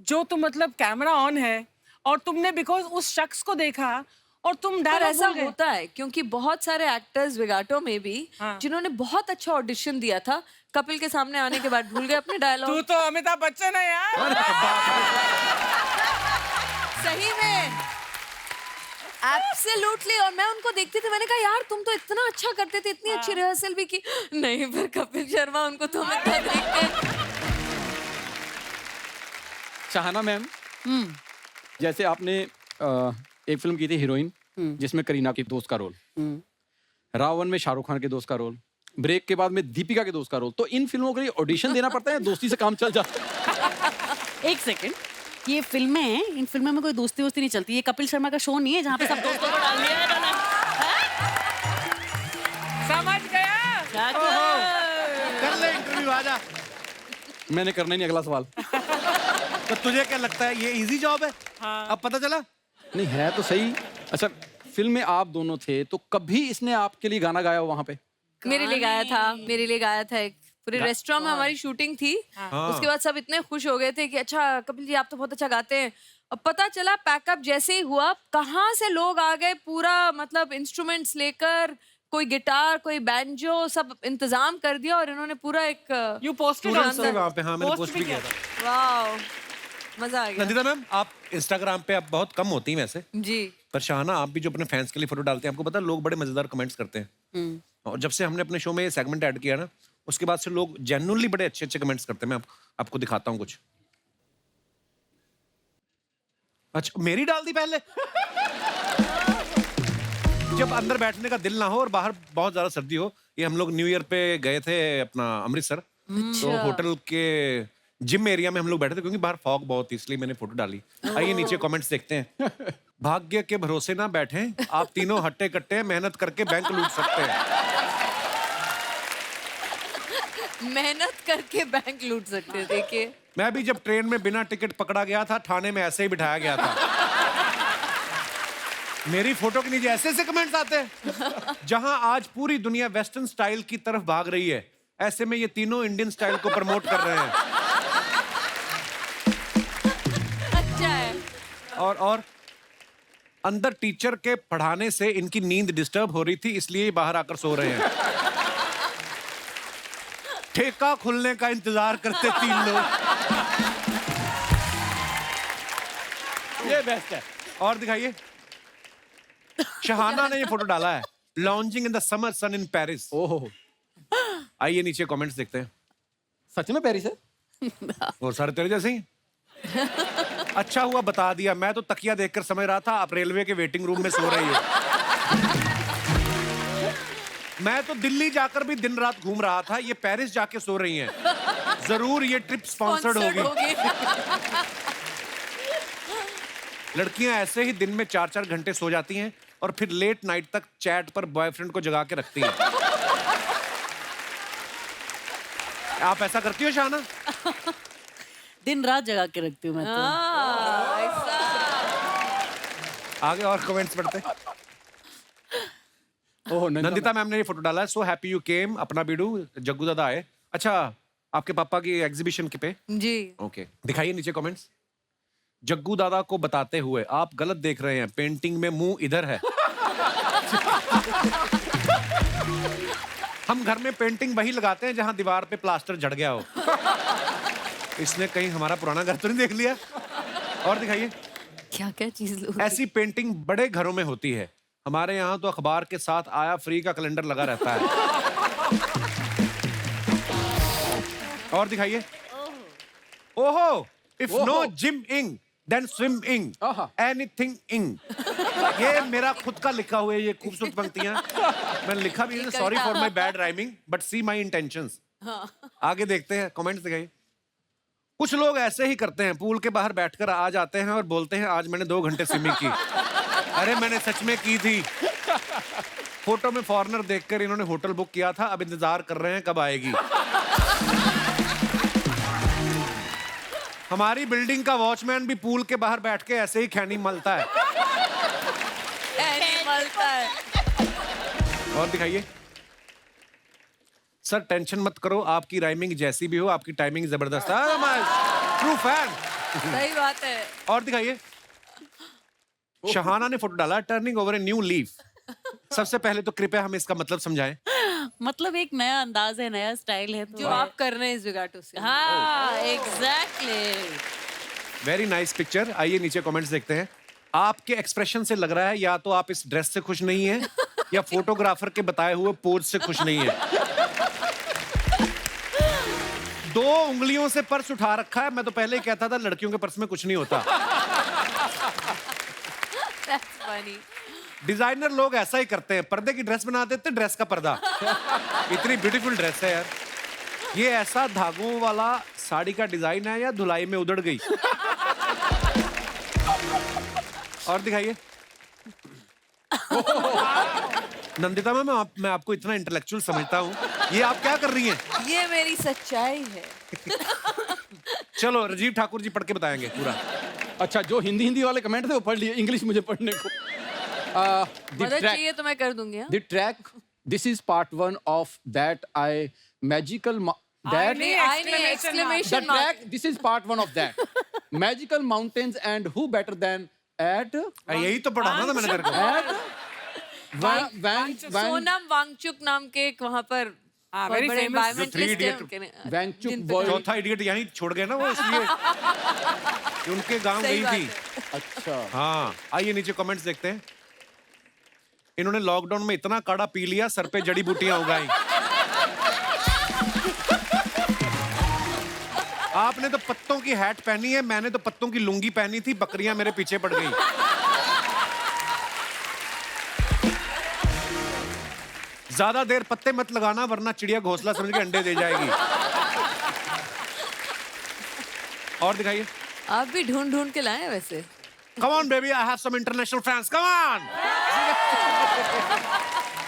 जो तुम मतलब कैमरा ऑन है और तुमने बिकॉज उस शख्स को देखा और तुम पर डायलॉग ऐसा भूल गए। होता है, क्योंकि बहुत सारे एक्टर्स विगाटो में भी जिन्होंने बहुत अच्छा ऑडिशन दिया था, कपिल के सामने आने के बाद भूल गए अपने डायलॉग। तू तो अमिताभ बच्चन है यार। सही में, एब्सोल्युटली। और मैं उनको देखती थी, मैंने कहा यार तुम तो इतना अच्छा करते थे, इतनी अच्छी रिहर्सल भी की। नहीं, पर कपिल शर्मा, उनको तो हम इतना देखते हैं। शाहाना मैम, जैसे आपने एक फिल्म की थी हीरोइन, जिसमें करीना की दोस्त का रोल, रावण में शाहरुख खान के दोस्त का रोल, ब्रेक के बाद में दीपिका के दोस्त का रोल। तो इन फिल्मों के लिए ऑडिशन देना पड़ता है, दोस्ती से काम चल जाता है? एक सेकंड, ये फिल्में हैं, इन फिल्मों में कोई दोस्ती वोस्ती नहीं चलती। ये कपिल शर्मा का शो नहीं है जहाँ पे सब दोस्तों को डाल दिया है इन्होंने। समझ गया। कर ले इंटरव्यू, आजा। मैंने करना ही नहीं अगला सवाल। तो तुझे क्या लगता है ये इजी जॉब है? अब पता चला? नहीं है तो सही। अच्छा, फिल्म में आप दोनों थे, तो कभी इसने आपके लिए गाना गाया हो वहां पे? मेरे लिए गाया था एक पूरे रेस्टोरेंट में हमारी शूटिंग थी। उसके बाद सब इतने खुश हो गए थे कि अच्छा कपिल जी आप तो बहुत अच्छा गाते हैं। अब पता चला पैकअप जैसे ही हुआ कहाँ से लोग आ गए, पूरा मतलब इंस्ट्रूमेंट्स लेकर, कोई गिटार कोई बैंजो, सब इंतजाम कर दिया और इन्होंने पूरा एक यू पोस्टेड वहाँ पे हाँ मैंने पोस्ट भी किया था। वाओ मजा आ गया। नंदिता मैम आप इंस्टाग्राम पे आप बहुत कम होती हैं वैसे, जी पर शाहाना आप भी जो अपने फैंस के लिए फोटो डालते हैं, आपको पता है लोग बड़े मजेदार कमेंट्स करते हैं। और जब से हमने अपने शो में ये सेगमेंट ऐड किया ना, उसके बाद से लोग जेन्युइनली बड़े अच्छे अच्छे कमेंट्स करते हैं। मैं आपको दिखाता हूँ कुछ। अच्छा मेरी डाल दी पहले। जब अंदर बैठने का दिल ना हो और बाहर बहुत ज्यादा सर्दी हो, ये हम लोग न्यू ईयर पे गए थे अपना अमृतसर, तो होटल के जिम एरिया में हम लोग बैठे थे क्योंकि बाहर फॉग बहुत थी, इसलिए मैंने फोटो डाली। आइए नीचे कमेंट्स देखते हैं। भाग्य के भरोसे ना बैठे, आप तीनों हट्टे कट्टे मेहनत करके बैंक लूट सकते हैं। मेहनत करके बैंक लूट सकते हैं। देखिए मैं भी जब ट्रेन में बिना टिकट पकड़ा गया था, थाने में ऐसे ही बिठाया गया था। मेरी फोटो के नीचे ऐसे ऐसे कमेंट्स आते हैं। जहां आज पूरी दुनिया वेस्टर्न स्टाइल की तरफ भाग रही है, ऐसे में ये तीनों इंडियन स्टाइल को प्रमोट कर रहे हैं। अच्छा है। और अंदर टीचर के पढ़ाने से इनकी नींद डिस्टर्ब हो रही थी, इसलिए बाहर आकर सो रहे हैं। ठेका खुलने का इंतजार करते तीन लोग। ये बेस्ट है। और दिखाइए, शहाना ने ये फोटो डाला है, launching in the summer sun in Paris. ओहो आइए नीचे कमेंट्स देखते हैं। सच में पेरिस है? और सारे तेरे जैसे ही। अच्छा हुआ बता दिया, मैं तो तकिया देखकर समझ रहा था आप रेलवे के वेटिंग रूम में सो रही हो। मैं तो दिल्ली जाकर भी दिन रात घूम रहा था, ये पेरिस जाके सो रही हैं। जरूर ये ट्रिप स्पॉन्सर्ड होगी। लड़कियां ऐसे ही दिन में 4-4 घंटे सो जाती हैं और फिर लेट नाइट तक चैट पर बॉयफ्रेंड को जगा के रखती हैं। आप ऐसा करती हो शाहाना? दिन रात जगा के रखती हूँ मैं तो। आगे और कमेंट्स पढ़ते हैं। ओह नंदिता मैम ने ये फोटो डाला है, सो हैप्पी यू केम, अपना बीडू जग्गू दादा आए। अच्छा आपके पापा की एग्जीबिशन के पे? जी ओके दिखाइए नीचे कमेंट्स। जग्गू दादा को बताते हुए, आप गलत देख रहे हैं, पेंटिंग में मुंह इधर है। हम घर में पेंटिंग वही लगाते हैं जहां दीवार पे प्लास्टर झड़ गया हो। इसने कहीं हमारा पुराना घर तो नहीं देख लिया? और दिखाइए क्या क्या चीज लोग। ऐसी पेंटिंग बड़े घरों में होती है, हमारे यहाँ तो अखबार के साथ आया फ्री का कैलेंडर लगा रहता है। और दिखाइए, ओहो, इफ नो जिम इंग देन स्विम इंग, एनीथिंग इंग। ये मेरा खुद का लिखा हुआ है, ये खूबसूरत पंक्तियां मैंने लिखा भी है। Sorry for my bad rhyming but see my intentions. आगे देखते हैं कमेंट्स दिखाइए। कुछ लोग ऐसे ही करते हैं, पूल के बाहर बैठकर आ जाते हैं और बोलते हैं आज मैंने 2 घंटे स्विमिंग की। अरे मैंने सच में की थी। फोटो में फॉरेनर देखकर इन्होंने होटल बुक किया था, अब इंतजार कर रहे हैं कब आएगी। हमारी बिल्डिंग का वॉचमैन भी पूल के बाहर बैठ के ऐसे ही खैनी मलता है। और दिखाइए। सर टेंशन मत करो, आपकी राइमिंग जैसी भी हो, आपकी टाइमिंग जबरदस्त है। True fan. सही बात है। और दिखाइए, शहाना ने फोटो डाला, turning over a new leaf. सबसे पहले तो कृपया हमें इसका मतलब समझाएं। मतलब एक नया अंदाज है, नया स्टाइल है, तो जो आप कर रहे हैं इस जुगाटो से। हाँ एग्जैक्टली। Very nice picture. आइए नीचे कमेंट्स देखते हैं। आपके एक्सप्रेशन से लग रहा है या तो आप इस ड्रेस से खुश नहीं है या फोटोग्राफर के बताए हुए पोज से खुश नहीं है। 2 उंगलियों से पर्स उठा रखा है। मैं तो पहले ही कहता था लड़कियों के पर्स में कुछ नहीं होता। That's funny. डिजाइनर लोग ऐसा ही करते हैं, पर्दे की ड्रेस बना देते, ड्रेस का पर्दा। इतनी ब्यूटीफुल ड्रेस है यार। ये ऐसा धागों वाला साड़ी का डिजाइन है या धुलाई में उधड़ गई? और दिखाइए। नंदिता मैम मैं आपको इतना इंटेलेक्चुअल समझता हूँ, ये आप क्या कर रही हैं? ये मेरी सच्चाई है। चलो राजीव ठाकुर जी पढ़ के बताएंगे पूरा। अच्छा जो हिंदी वाले कमेंट थे वो पढ़ लिए, इंग्लिश मुझे पढ़ने को। मदद चाहिए तो मैं कर दूंगी। The track, this is part 1 of that I magical That नहीं, I नहीं, the exclamation mark. track. This is part one of that. Magical mountains and who better than at यही तो पढ़ाना था मैंने तेरे को। सोनम वांगचुक नाम के एक वहाँ पर हाँ, बहुत very बड़े famous। environmentalist Three हैं Idiot- उनके ने- Wangchuk जिन पे- boy। चौथा इडियट यहीं छोड़ गए ना वो, इसलिए कि उनके गांव सही गई बात थी। है। अच्छा। हाँ, आइए नीचे कमेंट्स देखते हैं। इन्होंने लॉकडाउन में इतना काढ़ा पी लिया, सर पे जड़ी बूटियां उगाई। आपने तो पत्तों की हैट पहनी है, मैंने तो पत्तों की लुंगी पहनी थी, बकरियां मेरे पीछे पड़ गई। ज्यादा देर पत्ते मत लगाना वरना चिड़िया घोंसला समझ के अंडे दे जाएगी। और दिखाइए। आप भी ढूंढ ढूंढ के लाए हैं वैसे। Come on baby, I have some international fans. Come on.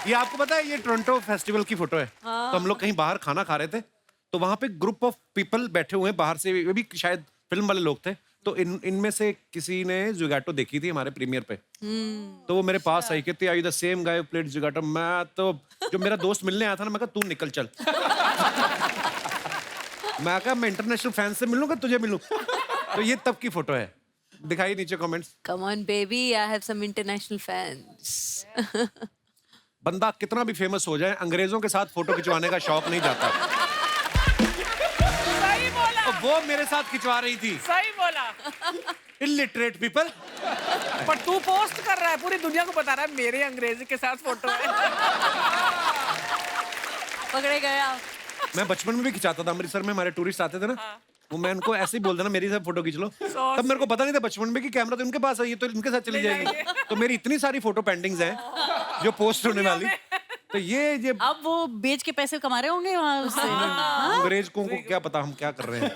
ये आपको पता है ये टोरंटो फेस्टिवल की फोटो है। तो हम लोग कहीं बाहर खाना खा रहे थे, तो वहां पे ग्रुप ऑफ पीपल बैठे हुए हैं बाहर से, ये भी शायद फिल्म वाले लोग थे। तो इनमें से किसी ने जुगैटो देखी थी हमारे प्रीमियर पे, तो वो मेरे पास आई, कहती आई द सेम गाय प्लेड जुगैटो। मैं तो जो मेरा दोस्त मिलने आया था ना, मैं कहा तू निकल चल। मैं कहा मैं इंटरनेशनल फैन से मिलूंगा, तुझे मिलूं। तो ये तब की फोटो है। दिखाइए नीचे comments. Come on baby, I have some international fans. बंदा कितना भी फेमस हो जाए, अंग्रेजों के साथ फोटो खिंचवाने का शौक नहीं जाता। सही बोला, तो वो मेरे साथ खिंचवा रही थी। सही बोला। Illiterate people. पर तू पोस्ट कर रहा है, पूरी दुनिया को बता रहा है मेरे अंग्रेजी के साथ फोटो है। पकड़े गए आप। मैं बचपन में भी खिंचाता था, अमृतसर में हमारे टूरिस्ट आते थे ना, वो मैं उनको ऐसे ही बोल देना मेरी साथ फोटो खींच लो। तब मेरे को पता नहीं था बचपन में कि कैमरा तो इनके पास है, ये तो इनके साथ चली जाएगी। तो मेरी इतनी सारी फोटो पेंडिंग्स हैं जो पोस्ट होने वाली। तो ये अब वो बेच के पैसे कमा रहे होंगे वहाँ उससे। अंग्रेजों को क्या पता हम क्या कर रहे हैं।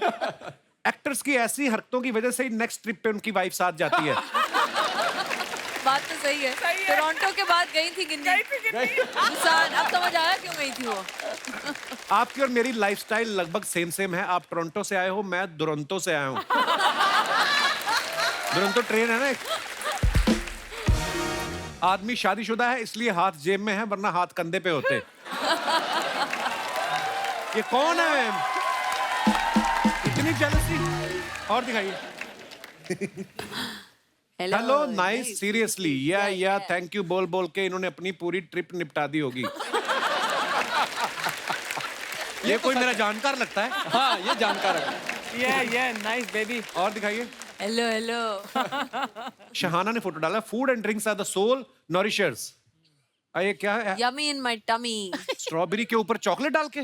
एक्टर्स की ऐसी हरकतों की वजह से ही नेक्स्ट ट्रिप पे उनकी वाइफ साथ जाती है। बात तो सही है। टोरंटो के बाद गई थी गिन्नी। बुसान, अब समझ आया क्यों गई थी वो। आपकी और मेरी लाइफस्टाइल लगभग सेम है। आप टोरंटो से आए हो, मैं दुरंतो से आया हूँ। दुरंतो ट्रेन है ना एक। आदमी शादीशुदा है इसलिए हाथ जेब में है, वरना हाथ कंधे पे होते। ये कौन है? इतनी जेलसी। और दिखाइए। हेलो नाइस, सीरियसली या थैंक यू बोल बोल के इन्होंने अपनी पूरी ट्रिप निपटा दी होगी। ये कोई मेरा जानकार लगता है। हाँ, ये जानकार है। ये नाइस बेबी। और दिखाइए। हेलो। शहाना ने फोटो डाला, food and drinks are the soul nourishers. ये क्या है? Yummy in my tummy. Strawberry के ऊपर चॉकलेट डाल के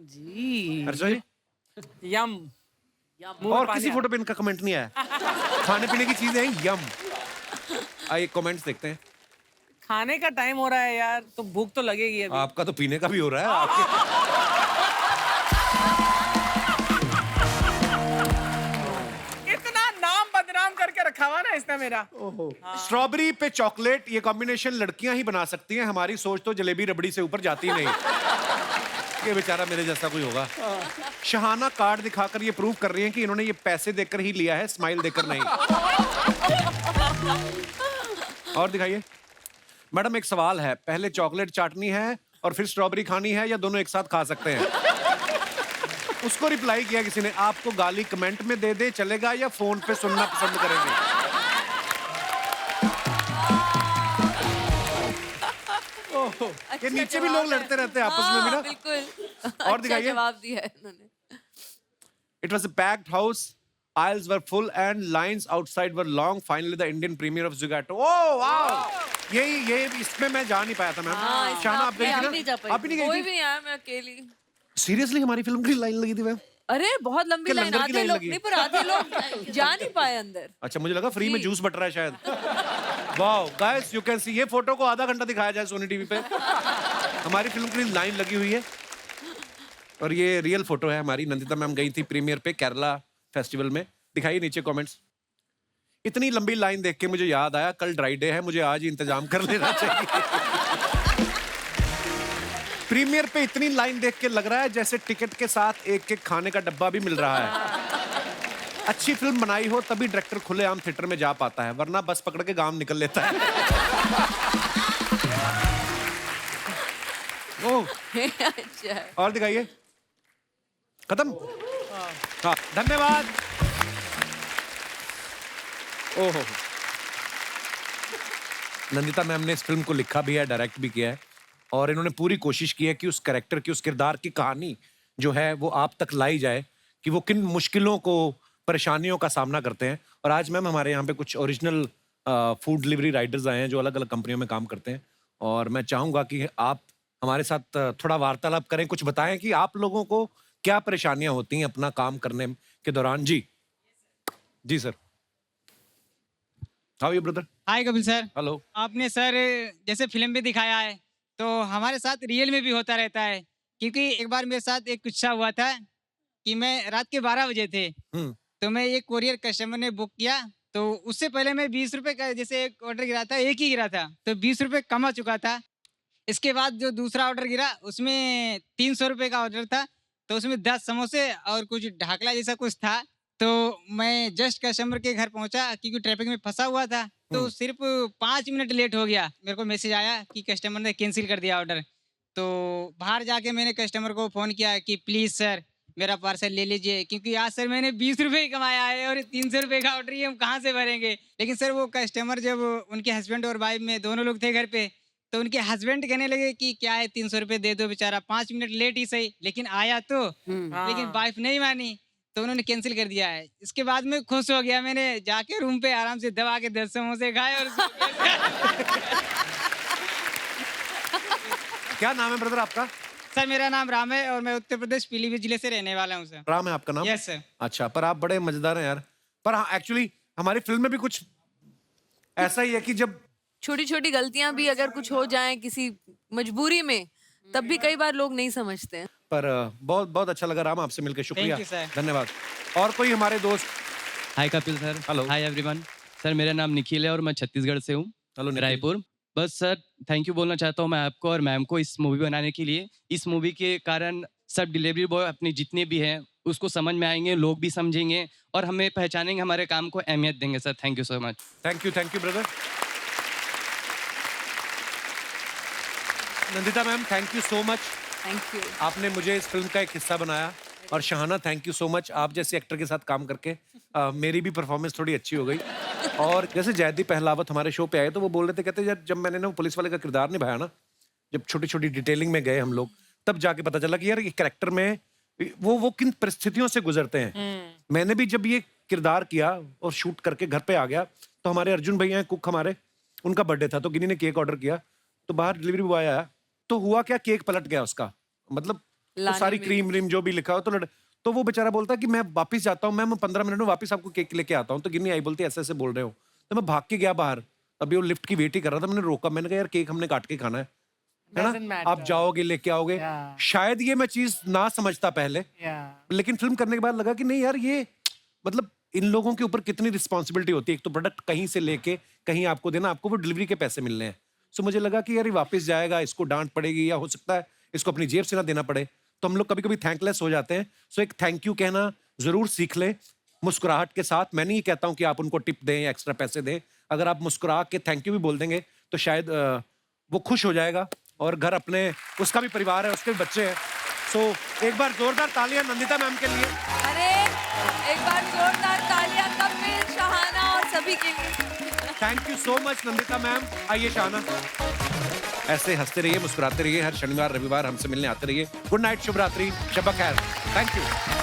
जी। अर्जुन जी। यम। और किसी फोटो पे इनका कमेंट नहीं आया। खाने पीने की चीजें हैं, यम। आइए कमेंट्स देखते हैं। खाने का टाइम हो रहा है यार, तो भूख तो लगेगी अभी। आपका तो पीने का भी हो रहा है। आपके इतना नाम बदनाम करके रखा हुआ ना इसने मेरा। स्ट्रॉबेरी पे चॉकलेट, ये कॉम्बिनेशन लड़कियां ही बना सकती हैं। हमारी सोच तो जलेबी रबड़ी से ऊपर जाती नहीं। ये बेचारा मेरे जैसा कोई होगा। शहाना कार्ड दिखाकर ये प्रूव कर रही हैं कि इन्होंने ये पैसे देकर ही लिया है, स्माइल देकर नहीं। और दिखाइए। मैडम एक सवाल है, पहले चॉकलेट चाटनी है और फिर स्ट्रॉबेरी खानी है, या दोनों एक साथ खा सकते हैं? उसको रिप्लाई किया किसी ने, आपको गाली कमेंट में दे दे चलेगा या फोन पे सुनना पसंद करेंगे? ये नीचे भी लोग लड़ते रहते हैं आपस में भी ना। बिल्कुल। और दिखाइए। जवाब दिया है उन्होंने। It was a packed house. Aisles were full and lines outside were long. Finally, the Indian premiere of Zugato. Oh wow! ये इसमें मैं जा नहीं पाया था मैम। शाना आप गई थी ना? आप भी नहीं कोई गई भी थी? नहीं आया, मैं अकेली। Seriously हमारी फिल्म की लाइन लगी थी मैम। अरे बहुत लंबी क्या लाइन, लंगर की आधे लाइन लोग लगी? नहीं, पर आधे लोग जा नहीं पाए अंदर। अच्छा मुझे लगा फ्री में जी। जूस बट रहा है शायद। Wow guys you can see, ये फोटो को आधा घंटा दिखाया जाए सोनी टीवी पे। हमारी फिल्म की लाइन लगी हुई है। और ये रियल फोटो है हमारी। नंदिता मैम गई थी प्रीमियर पे केरला फेस्टिवल में। दिखाइए नीचे कमेंट्स। इतनी लंबी लाइन देख के मुझे याद आया कल ड्राई डे है, मुझे आज ही इंतजाम कर लेना चाहिए। प्रीमियर पे इतनी लाइन देख के लग रहा है जैसे टिकट के साथ एक एक खाने का डब्बा भी मिल रहा है। अच्छी फिल्म बनाई हो तभी डायरेक्टर खुलेआम थिएटर में जा पाता है, वरना बस पकड़ के गांव निकल लेता है। ओह अच्छा। और दिखाइए। खत्म। हाँ, धन्यवाद। ओहो, नंदिता मैम ने इस फिल्म को लिखा भी है, डायरेक्ट भी किया है, और इन्होंने पूरी कोशिश की है कि उस कैरेक्टर की, उस किरदार की कहानी जो है वो आप तक लाई जाए कि वो किन मुश्किलों को, परेशानियों का सामना करते हैं। और आज मैम हमारे यहाँ पे कुछ ओरिजिनल फूड डिलीवरी राइडर्स आए हैं जो अलग अलग कंपनियों में काम करते हैं, और मैं चाहूँगा कि आप हमारे साथ थोड़ा वार्तालाप करें, कुछ बताएं कि आप लोगों को क्या परेशानियां होती हैं अपना काम करने के दौरान। जी जी sir. How are you brother? Hi Kapil sir. Hello. आपने सर जैसे फिल्म में दिखाया है तो हमारे साथ रियल में भी होता रहता है, क्योंकि एक बार मेरे साथ एक किस्सा हुआ था कि मैं रात के 12 बजे थे, तो मैं एक कोरियर कस्टमर ने बुक किया, तो उससे पहले मैं 20 रुपए का जैसे एक ऑर्डर गिरा था, एक ही गिरा था, तो 20 रुपए कमा चुका था। इसके बाद जो दूसरा ऑर्डर गिरा उसमें 300 रुपए का ऑर्डर था, तो उसमें 10 समोसे और कुछ ढाकला जैसा कुछ था। तो मैं जस्ट कस्टमर के घर पहुंचा क्योंकि ट्रैफिक में फंसा हुआ था, तो सिर्फ 5 मिनट लेट हो गया। मेरे को मैसेज आया कि कस्टमर ने कैंसिल कर दिया ऑर्डर। तो बाहर जाके मैंने कस्टमर को फ़ोन किया कि प्लीज़ सर मेरा पार्सल ले लीजिए, क्योंकि आज सर मैंने 20 रुपये ही कमाया है और 300 रुपये का ऑर्डर ही हम कहाँ से भरेंगे। लेकिन सर वो कस्टमर, जब उनके हस्बैंड और वाइफ में दोनों लोग थे घर पे, तो उनके हस्बैंड कहने लगे कि क्या है 300 रुपये दे दो, बेचारा 5 मिनट लेट ही सही लेकिन आया तो। लेकिन वाइफ नहीं मानी तो उन्होंने कैंसिल कर दिया है। इसके बाद मैं खुश हो गया, मैंने जाके रूम पे आराम से दबा के 10 समोसे खाए और क्या नाम है ब्रदर आपका? सर मेरा नाम राम है और मैं उत्तर प्रदेश पीलीभीत जिले से रहने वाला हूँ सर। राम है आपका नाम? Yes sir. अच्छा, पर आप बड़े मजेदार हैं यार। पर हाँ, एक्चुअली हमारी फिल्म में भी कुछ ऐसा ही है कि जब छोटी छोटी गलतियां भी अगर कुछ हो जाएं किसी मजबूरी में, तब भी कई बार लोग नहीं समझते हैं। पर बहुत बहुत अच्छा लगा राम आपसे मिलकर, शुक्रिया, Thank you, sir. धन्यवाद। और कोई हमारे दोस्त? Hi Kapil sir. Hello. Hi everyone. Sir मेरा नाम निखिल है और मैं छत्तीसगढ़ से हूँ, रायपुर। बस सर थैंक यू बोलना चाहता हूँ मैं आपको और मैम को इस मूवी बनाने के लिए। इस मूवी के कारण सब डिलीवरी बॉय अपने जितने भी हैं उसको समझ में आएंगे, लोग भी समझेंगे और हमें पहचानेंगे, हमारे काम को अहमियत देंगे। Sir thank you so much. Thank you brother. Nandita ma'am thank you so much. Thank you. आपने मुझे इस फिल्म का एक हिस्सा बनाया। और Shahana thank you so much, आप जैसे एक्टर के साथ काम करके मेरी भी परफॉर्मेंस थोड़ी अच्छी हो गई। और जैसे जयदीप पहलावत हमारे शो पे आए तो वो बोल रहे थे, कहते यार जब मैंने ना वो पुलिस वाले का किरदार निभाया ना, जब छोटी छोटी डिटेलिंग में गए हम लोग, तब जाके पता चला कि यार ये कैरेक्टर में वो किन परिस्थितियों से गुजरते हैं। मैंने भी जब ये किरदार किया और शूट करके घर पे आ गया तो हमारे अर्जुन भैया हैं कुक हमारे, उनका बर्थडे था तो गिनी ने केक ऑर्डर किया, तो बाहर डिलीवरी बॉय आया तो हुआ क्या, केक पलट गया उसका, मतलब तो सारी क्रीम व्रीम जो भी लिखा हो तो वो बेचारा बोलता कि मैं वापस जाता हूँ, मैं 15 मिनट में वापस आपको केक लेके आता हूँ। तो गिन्नी आई बोलती ऐसे ऐसे बोल रहे हो, तो मैं भाग के गया बाहर, अभी वो लिफ्ट की वेट ही कर रहा था, मैंने रोका, मैंने कहा यार केक हमने काट के खाना है ना, आप जाओगे लेके आओगे। शायद ये मैं चीज ना समझता पहले, लेकिन फिल्म करने के बाद लगा कि नहीं यार ये मतलब इन लोगों के ऊपर कितनी रिस्पॉन्सिबिलिटी होती है। एक तो प्रोडक्ट कहीं से लेके कहीं आपको देना, आपको वो डिलीवरी के पैसे मिलने हैं। सो मुझे लगा कि यार ये वापस जाएगा, इसको डांट पड़ेगी या हो सकता है इसको अपनी जेब से ना देना पड़े, तो हम लोग कभी कभी थैंकलेस हो जाते हैं। सो एक थैंक यू कहना जरूर सीख लें मुस्कुराहट के साथ। मैं नहीं कहता हूँ कि आप उनको टिप दें या एक्स्ट्रा पैसे दें, अगर आप मुस्कुरा के थैंक यू भी बोल देंगे तो शायद वो खुश हो जाएगा और घर अपने, उसका भी परिवार है, उसके भी बच्चे हैं। सो एक बार जोरदार तालियां नंदिता मैम के लिए। अरे एक बार जोरदार तालियां कपिल, शहाना और सभी के लिए। Thank you so much Nandita ma'am. आइए शहाना, ऐसे हंसते रहिए, मुस्कुराते रहिए, हर शनिवार रविवार हमसे मिलने आते रहिए। गुड नाइट, शुभ रात्रि, शब खैर। Thank you.